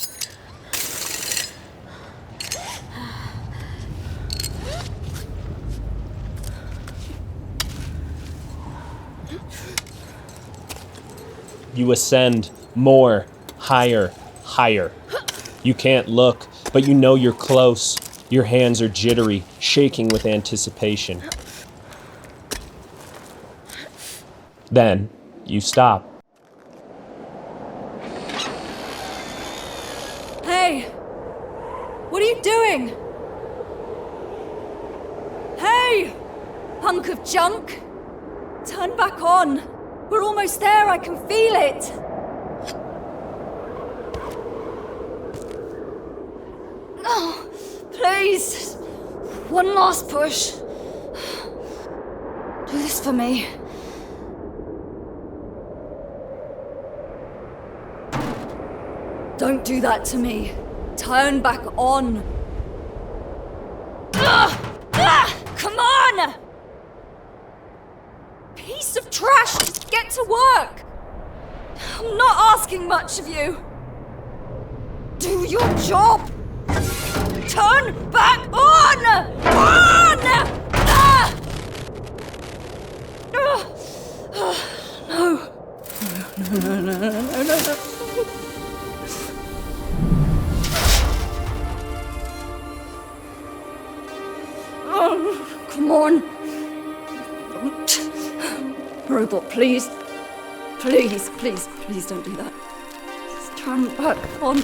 You ascend more, higher, higher. You can't look, but you know you're close. Your hands are jittery, shaking with anticipation. Then, you stop. Hey! What are you doing? Hey! Hunk of junk! Turn back on! We're almost there, I can feel it! Oh, please! One last push. Do this for me. Don't do that to me. Turn back on. Come on! Piece of trash, just get to work! I'm not asking much of you. Do your job! Turn back on! On! No. Oh, come on. Robot, please. Please don't do that. Just turn back on.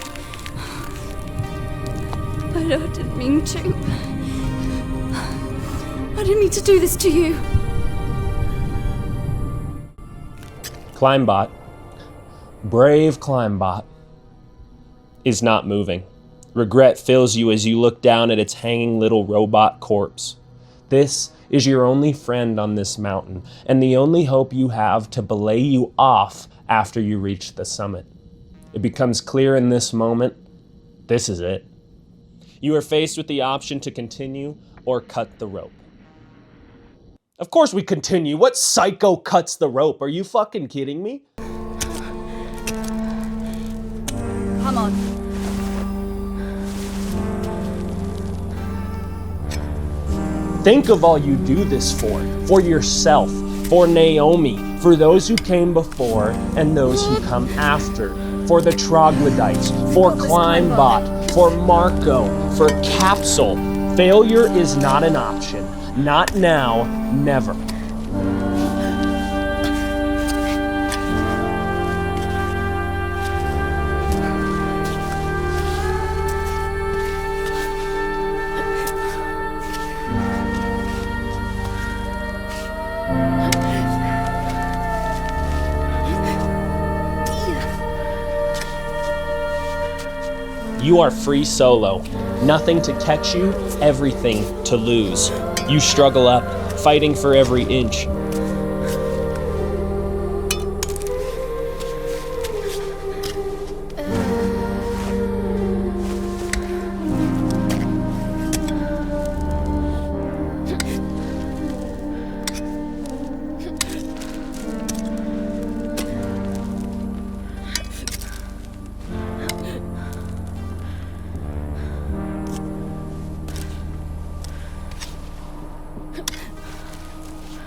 I didn't mean to. I didn't mean to do this to you. Climbot, brave Climbot, is not moving. Regret fills you as you look down at its hanging little robot corpse. This is your only friend on this mountain, and the only hope you have to belay you off after you reach the summit. It becomes clear in this moment, this is it. You are faced with the option to continue or cut the rope. Of course we continue. What psycho cuts the rope? Are you fucking kidding me? Come on. Think of all you do this for yourself, for Naomi, for those who came before and those who come after, for the troglodytes, for Climbot, for Marco, for Capsule. Failure is not an option. Not now, never. You are free solo. Nothing to catch you, everything to lose. You struggle up, fighting for every inch.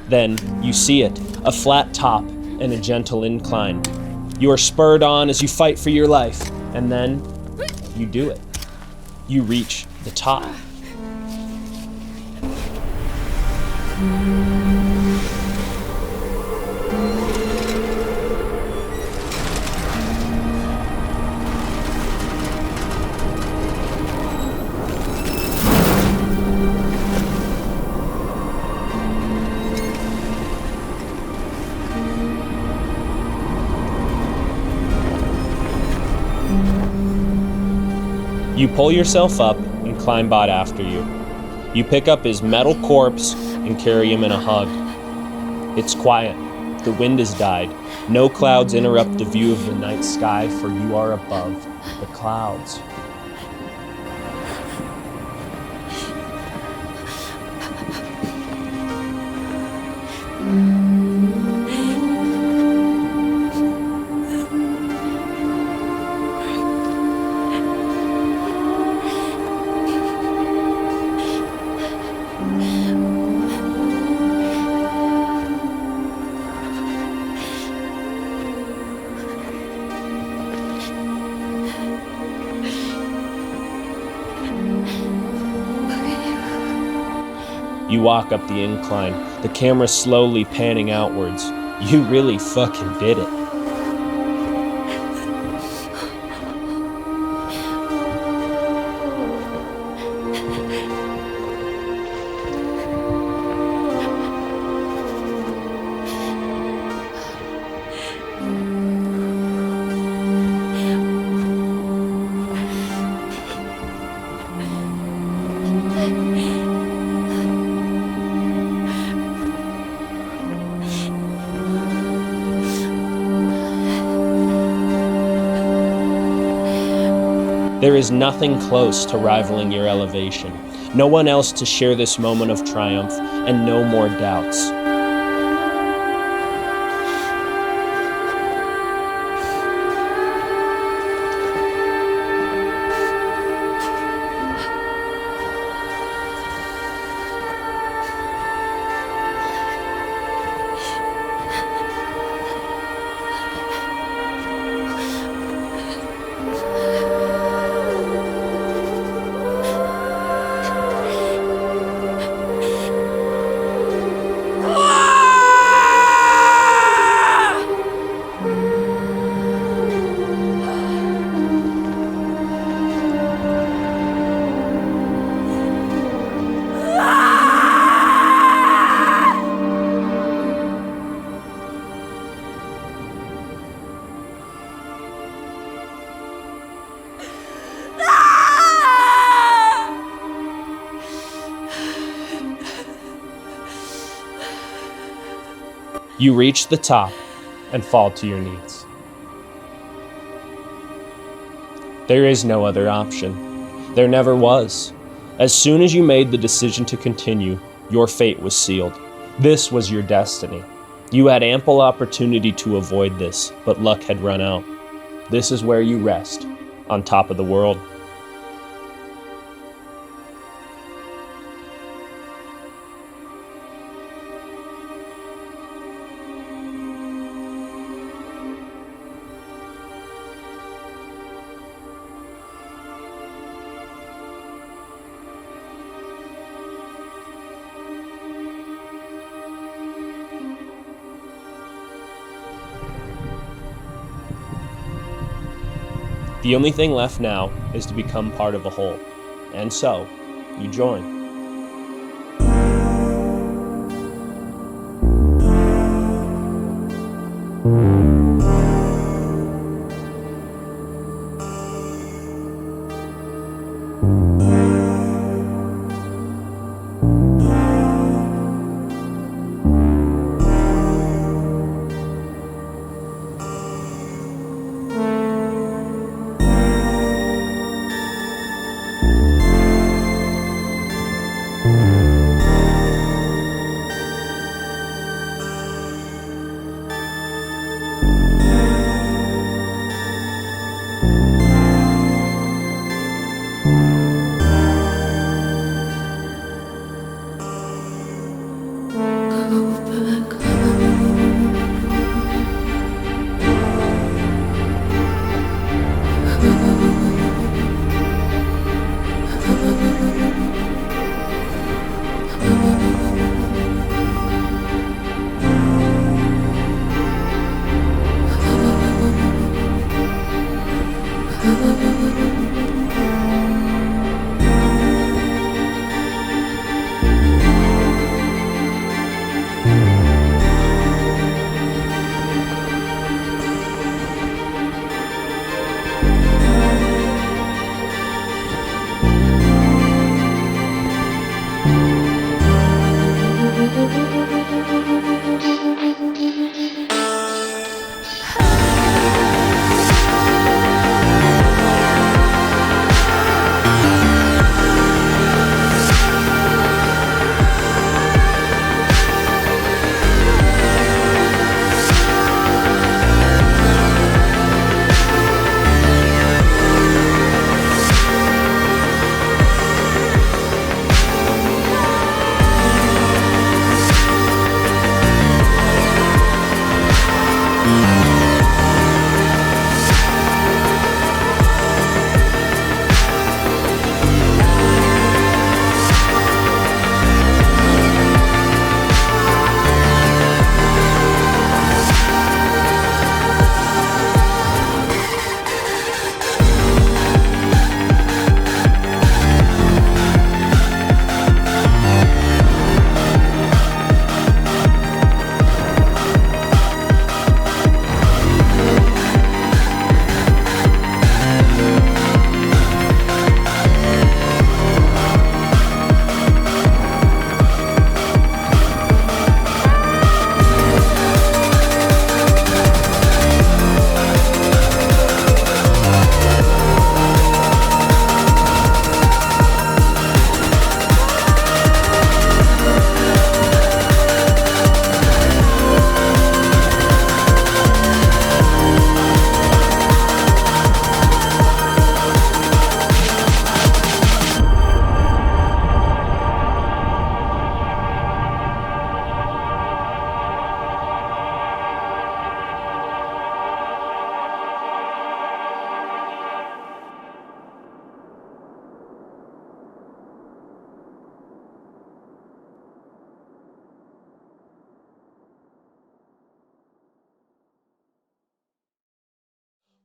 Then you see it, a flat top and a gentle incline. You are spurred on as you fight for your life, and then you do it. You reach the top. You pull yourself up and Climbot after you. You pick up his metal corpse and and carry him in a hug. It's quiet. The wind has died. No clouds interrupt the view of the night sky, for you are above the clouds. You walk up the incline, the camera slowly panning outwards. You really fucking did it. There is nothing close to rivaling your elevation. No one else to share this moment of triumph, and no more doubts. You reach the top and fall to your knees. There is no other option. There never was. As soon as you made the decision to continue, your fate was sealed. This was your destiny. You had ample opportunity to avoid this, but luck had run out. This is where you rest, on top of the world. The only thing left now is to become part of a whole. And so, you join.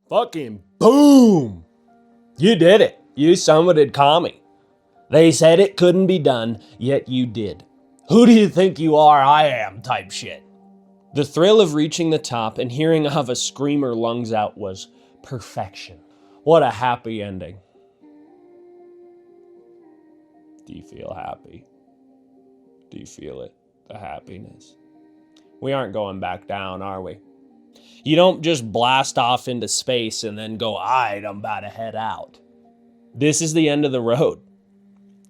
Fucking boom! You did it. You summited Kami. They said it couldn't be done, yet you did. Who do you think you are? I am type shit. The thrill of reaching the top and hearing Ava scream her lungs out was perfection. What a happy ending. Do you feel happy? Do you feel it? The happiness? We aren't going back down, are we? You don't just blast off into space and then go, I'm about to head out. This is the end of the road.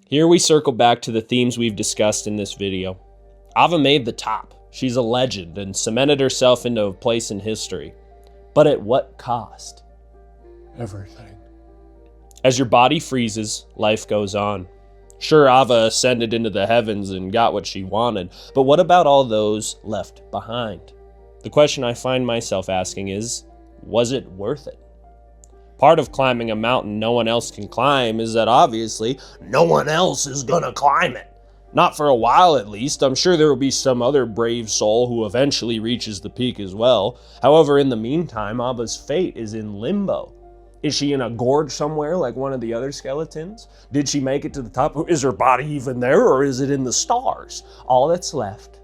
Here we circle back to the themes we've discussed in this video. Ava made the top. She's a legend and cemented herself into a place in history. But at what cost? Everything. As your body freezes, life goes on. Sure, Ava ascended into the heavens and got what she wanted, but what about all those left behind? The question I find myself asking is, was it worth it? Part of climbing a mountain no one else can climb is that obviously no one else is gonna climb it. Not for a while at least. I'm sure there will be some other brave soul who eventually reaches the peak as well. However, in the meantime, Ava's fate is in limbo. Is she in a gorge somewhere like one of the other skeletons? Did she make it to the top? Is her body even there, or is it in the stars? All that's left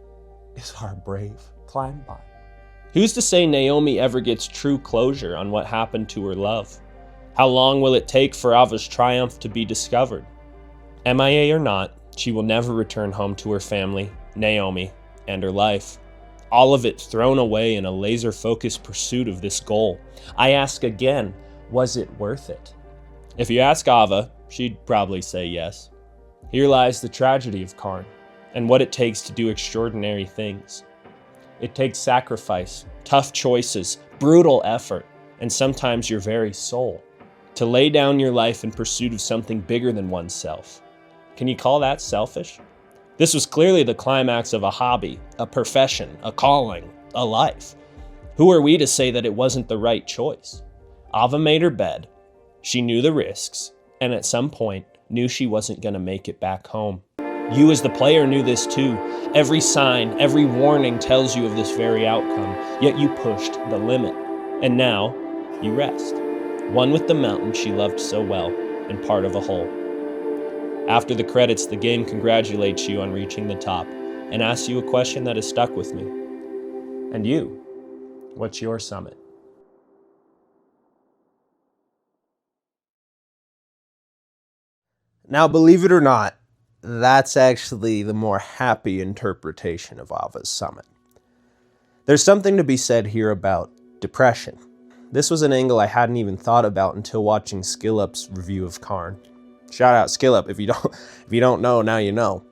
is our brave climb bot. Who's to say Naomi ever gets true closure on what happened to her love? How long will it take for Ava's triumph to be discovered? MIA or not, she will never return home to her family, Naomi, and her life. All of it thrown away in a laser-focused pursuit of this goal. I ask again, was it worth it? If you ask Ava, she'd probably say yes. Here lies the tragedy of Cairn, and what it takes to do extraordinary things. It takes sacrifice, tough choices, brutal effort, and sometimes your very soul, to lay down your life in pursuit of something bigger than oneself. Can you call that selfish? This was clearly the climax of a hobby, a profession, a calling, a life. Who are we to say that it wasn't the right choice? Ava made her bed. She knew the risks, and at some point knew she wasn't going to make it back home. You as the player knew this too. Every sign, every warning tells you of this very outcome, yet you pushed the limit. And now, you rest. One with the mountain she loved so well, and part of a whole. After the credits, the game congratulates you on reaching the top, and asks you a question that has stuck with me. And you, what's your summit? Now, believe it or not, that's actually the more happy interpretation of Ava's summit. There's something to be said here about depression. This was an angle I hadn't even thought about until watching SkillUp's review of Cairn. Shout out SkillUp, if you don't know, now you know.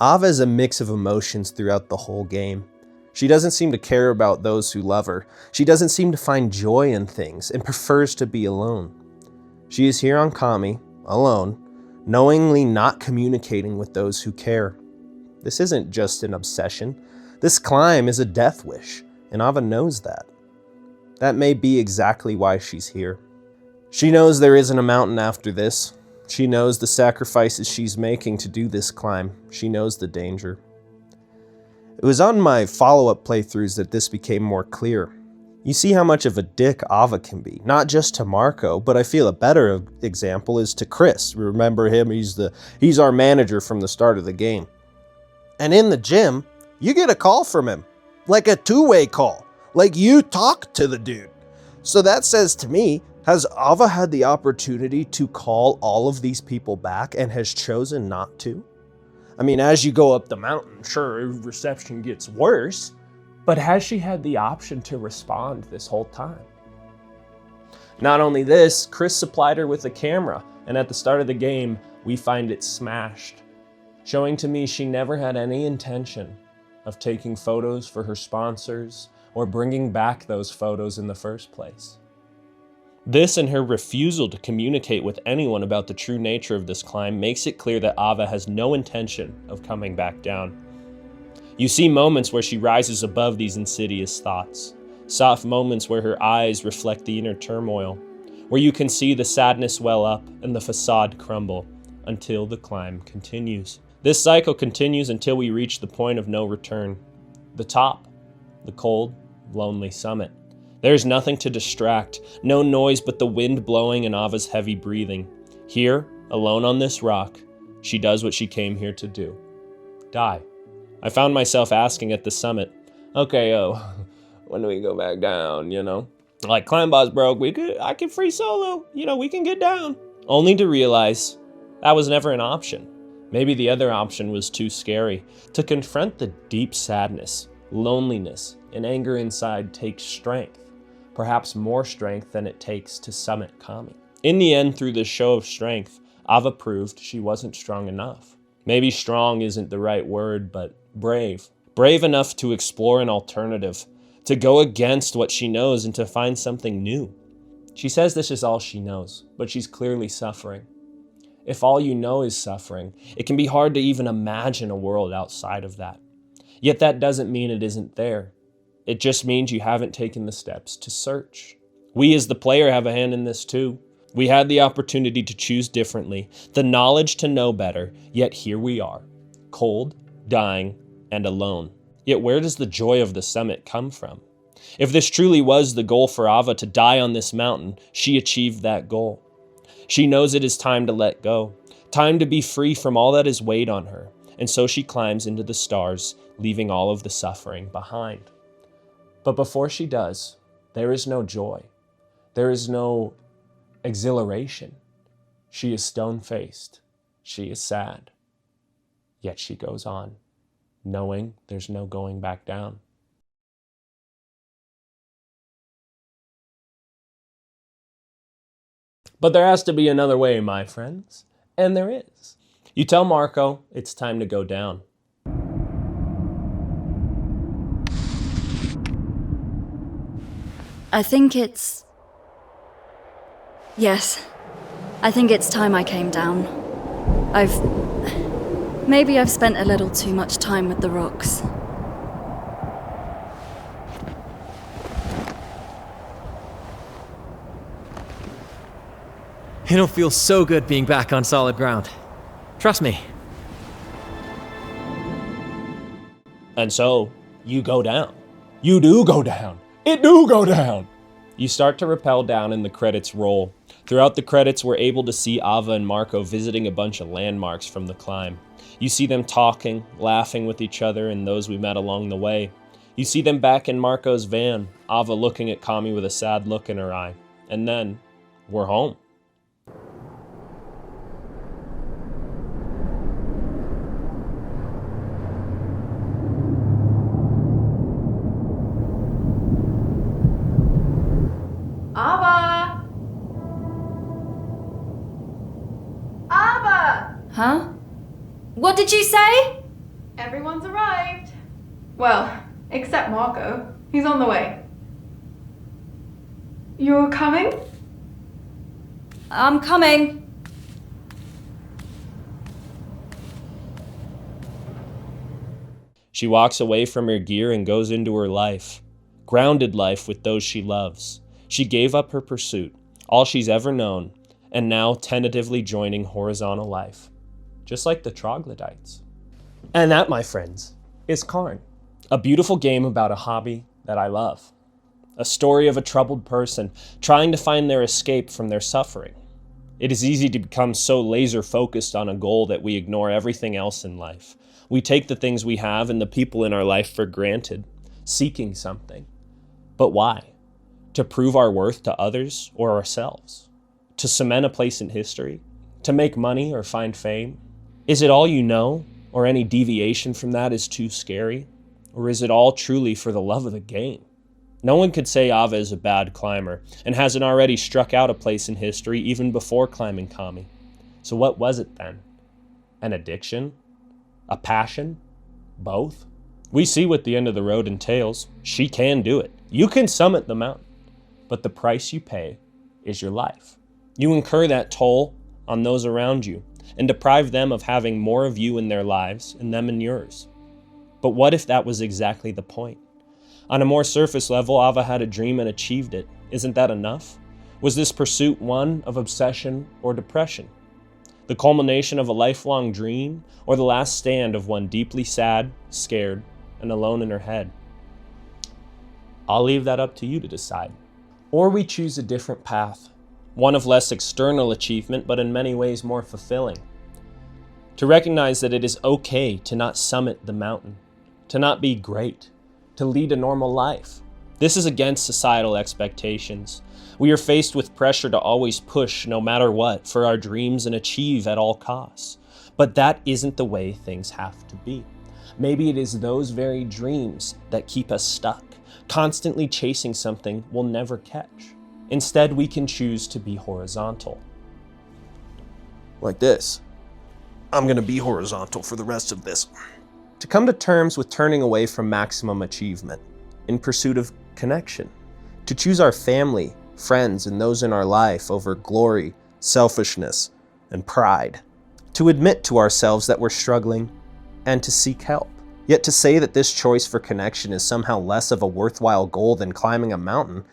Ava is a mix of emotions throughout the whole game. She doesn't seem to care about those who love her. She doesn't seem to find joy in things and prefers to be alone. She is here on Kami, alone, knowingly not communicating with those who care. This isn't just an obsession. This climb is a death wish, and Ava knows that. That may be exactly why she's here. She knows there isn't a mountain after this. She knows the sacrifices she's making to do this climb. She knows the danger. It was on my follow-up playthroughs that this became more clear. You see how much of a dick Ava can be, not just to Marco, but I feel a better example is to Chris. Remember him, he's our manager from the start of the game. And in the gym, you get a call from him, like a two-way call, like you talk to the dude. So that says to me, has Ava had the opportunity to call all of these people back and has chosen not to? I mean, as you go up the mountain, sure, reception gets worse, but has she had the option to respond this whole time? Not only this, Chris supplied her with a camera, and at the start of the game, we find it smashed, showing to me she never had any intention of taking photos for her sponsors or bringing back those photos in the first place. This and her refusal to communicate with anyone about the true nature of this climb makes it clear that Ava has no intention of coming back down. You see moments where she rises above these insidious thoughts, soft moments where her eyes reflect the inner turmoil, where you can see the sadness well up and the facade crumble until the climb continues. This cycle continues until we reach the point of no return, the top, the cold, lonely summit. There's nothing to distract, no noise but the wind blowing and Ava's heavy breathing. Here, alone on this rock, she does what she came here to do. Die. I found myself asking at the summit, okay, when do we go back down, you know? Like, climb boss broke, I can free solo, we can get down. Only to realize that was never an option. Maybe the other option was too scary. To confront the deep sadness, loneliness, and anger inside takes strength. Perhaps more strength than it takes to summit Kami. In the end, through this show of strength, Ava proved she wasn't strong enough. Maybe strong isn't the right word, but brave. Brave enough to explore an alternative, to go against what she knows and to find something new. She says this is all she knows, but she's clearly suffering. If all you know is suffering, it can be hard to even imagine a world outside of that. Yet that doesn't mean it isn't there. It just means you haven't taken the steps to search. We as the player have a hand in this too. We had the opportunity to choose differently, the knowledge to know better, yet here we are, cold, dying, and alone. Yet where does the joy of the summit come from? If this truly was the goal for Ava to die on this mountain, she achieved that goal. She knows it is time to let go, time to be free from all that is weighed on her, and so she climbs into the stars, leaving all of the suffering behind. But before she does, there is no joy. There is no exhilaration. She is stone-faced. She is sad. Yet she goes on, knowing there's no going back down. But there has to be another way, my friends. And there is. You tell Marco it's time to go down. Yes. I think it's time I came down. Maybe I've spent a little too much time with the rocks. It'll feel so good being back on solid ground. Trust me. And so, you go down. You do go down. It do go down. You start to rappel down and the credits roll. Throughout the credits, we're able to see Ava and Marco visiting a bunch of landmarks from the climb. You see them talking, laughing with each other and those we met along the way. You see them back in Marco's van, Ava looking at Kami with a sad look in her eye. And then, we're home. Ava! Ava! Huh? What did you say? Everyone's arrived. Well, except Marco. He's on the way. You're coming? I'm coming. She walks away from her gear and goes into her life. Grounded life with those she loves. She gave up her pursuit, all she's ever known, and now tentatively joining horizontal life. Just like the troglodytes. And that, my friends, is Cairn. A beautiful game about a hobby that I love. A story of a troubled person trying to find their escape from their suffering. It is easy to become so laser focused on a goal that we ignore everything else in life. We take the things we have and the people in our life for granted, seeking something. But why? To prove our worth to others or ourselves? To cement a place in history? To make money or find fame? Is it all you know, or any deviation from that is too scary? Or is it all truly for the love of the game? No one could say Ava is a bad climber, and hasn't already struck out a place in history even before climbing Kami. So what was it then? An addiction? A passion? Both? We see what the end of the road entails. She can do it. You can summit the mountain. But the price you pay is your life. You incur that toll on those around you and deprive them of having more of you in their lives and them in yours. But what if that was exactly the point? On a more surface level, Ava had a dream and achieved it. Isn't that enough? Was this pursuit one of obsession or depression? The culmination of a lifelong dream or the last stand of one deeply sad, scared, and alone in her head? I'll leave that up to you to decide. Or we choose a different path, one of less external achievement, but in many ways more fulfilling. To recognize that it is okay to not summit the mountain, to not be great, to lead a normal life. This is against societal expectations. We are faced with pressure to always push, no matter what, for our dreams and achieve at all costs. But that isn't the way things have to be. Maybe it is those very dreams that keep us stuck, constantly chasing something we'll never catch. Instead, we can choose to be horizontal. Like this. I'm gonna be horizontal for the rest of this. To come to terms with turning away from maximum achievement in pursuit of connection. To choose our family, friends, and those in our life over glory, selfishness, and pride. To admit to ourselves that we're struggling and to seek help. Yet to say that this choice for connection is somehow less of a worthwhile goal than climbing a mountain,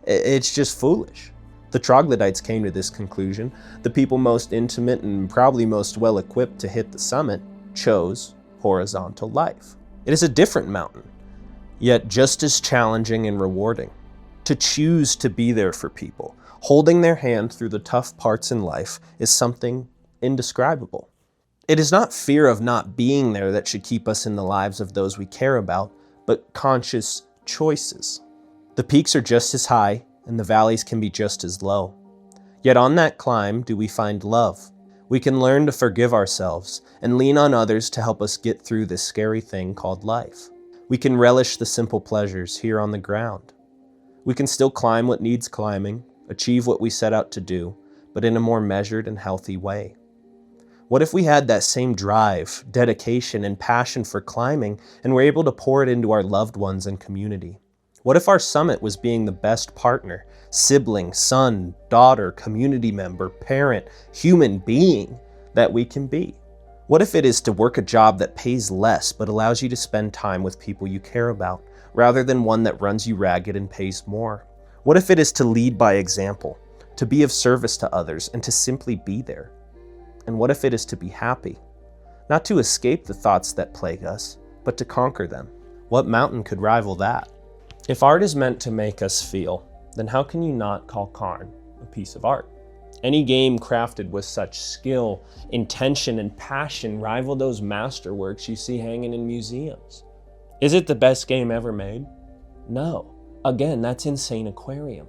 it's just foolish. The troglodytes came to this conclusion. The people most intimate and probably most well-equipped to hit the summit chose horizontal life. It is a different mountain, yet just as challenging and rewarding. To choose to be there for people, holding their hand through the tough parts in life, is something indescribable. It is not fear of not being there that should keep us in the lives of those we care about, but conscious choices. The peaks are just as high, and the valleys can be just as low. Yet on that climb do we find love. We can learn to forgive ourselves and lean on others to help us get through this scary thing called life. We can relish the simple pleasures here on the ground. We can still climb what needs climbing, achieve what we set out to do, but in a more measured and healthy way. What if we had that same drive, dedication, and passion for climbing and were able to pour it into our loved ones and community? What if our summit was being the best partner, sibling, son, daughter, community member, parent, human being that we can be? What if it is to work a job that pays less but allows you to spend time with people you care about, rather than one that runs you ragged and pays more? What if it is to lead by example, to be of service to others, and to simply be there? And what if it is to be happy, not to escape the thoughts that plague us, but to conquer them? What mountain could rival that? If art is meant to make us feel, then how can you not call Cairn a piece of art? Any game crafted with such skill, intention, and passion rival those masterworks you see hanging in museums. Is it the best game ever made? No. Again, that's Insane Aquarium.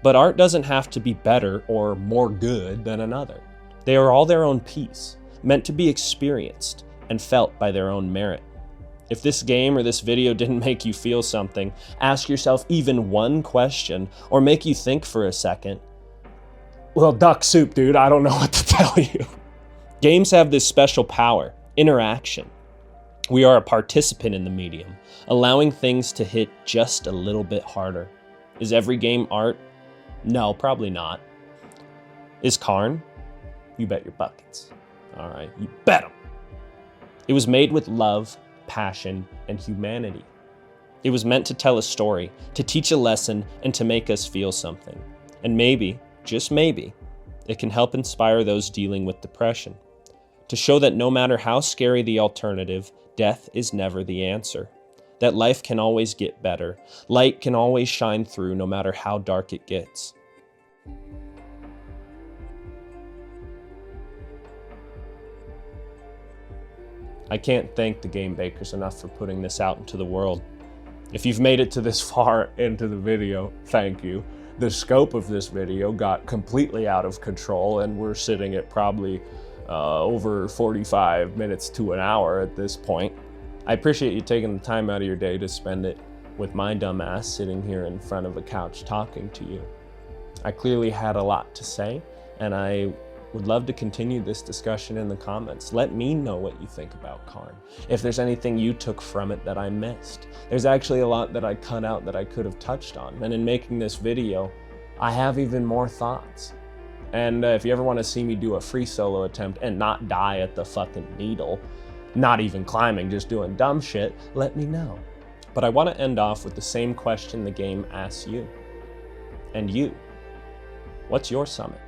But art doesn't have to be better or more good than another. They are all their own piece, meant to be experienced and felt by their own merit. If this game or this video didn't make you feel something, ask yourself even one question or make you think for a second, well, duck soup, dude, I don't know what to tell you. Games have this special power, interaction. We are a participant in the medium, allowing things to hit just a little bit harder. Is every game art? No, probably not. Is Cairn? You bet your buckets. All right, you bet them. It was made with love, passion, and humanity. It was meant to tell a story, to teach a lesson, and to make us feel something. And maybe, just maybe, it can help inspire those dealing with depression, to show that no matter how scary the alternative, death is never the answer. That life can always get better. Light can always shine through no matter how dark it gets. I can't thank the game bakers enough for putting this out into the world. If you've made it to this far into the video, thank you. The scope of this video got completely out of control, and we're sitting at probably over 45 minutes to an hour at this point. I appreciate you taking the time out of your day to spend it with my dumb ass sitting here in front of a couch talking to you. I clearly had a lot to say, and I would love to continue this discussion in the comments. Let me know what you think about Cairn. If there's anything you took from it that I missed. There's actually a lot that I cut out that I could have touched on. And in making this video, I have even more thoughts. And if you ever want to see me do a free solo attempt and not die at the fucking needle, not even climbing, just doing dumb shit, let me know. But I want to end off with the same question the game asks you. And you, what's your summit?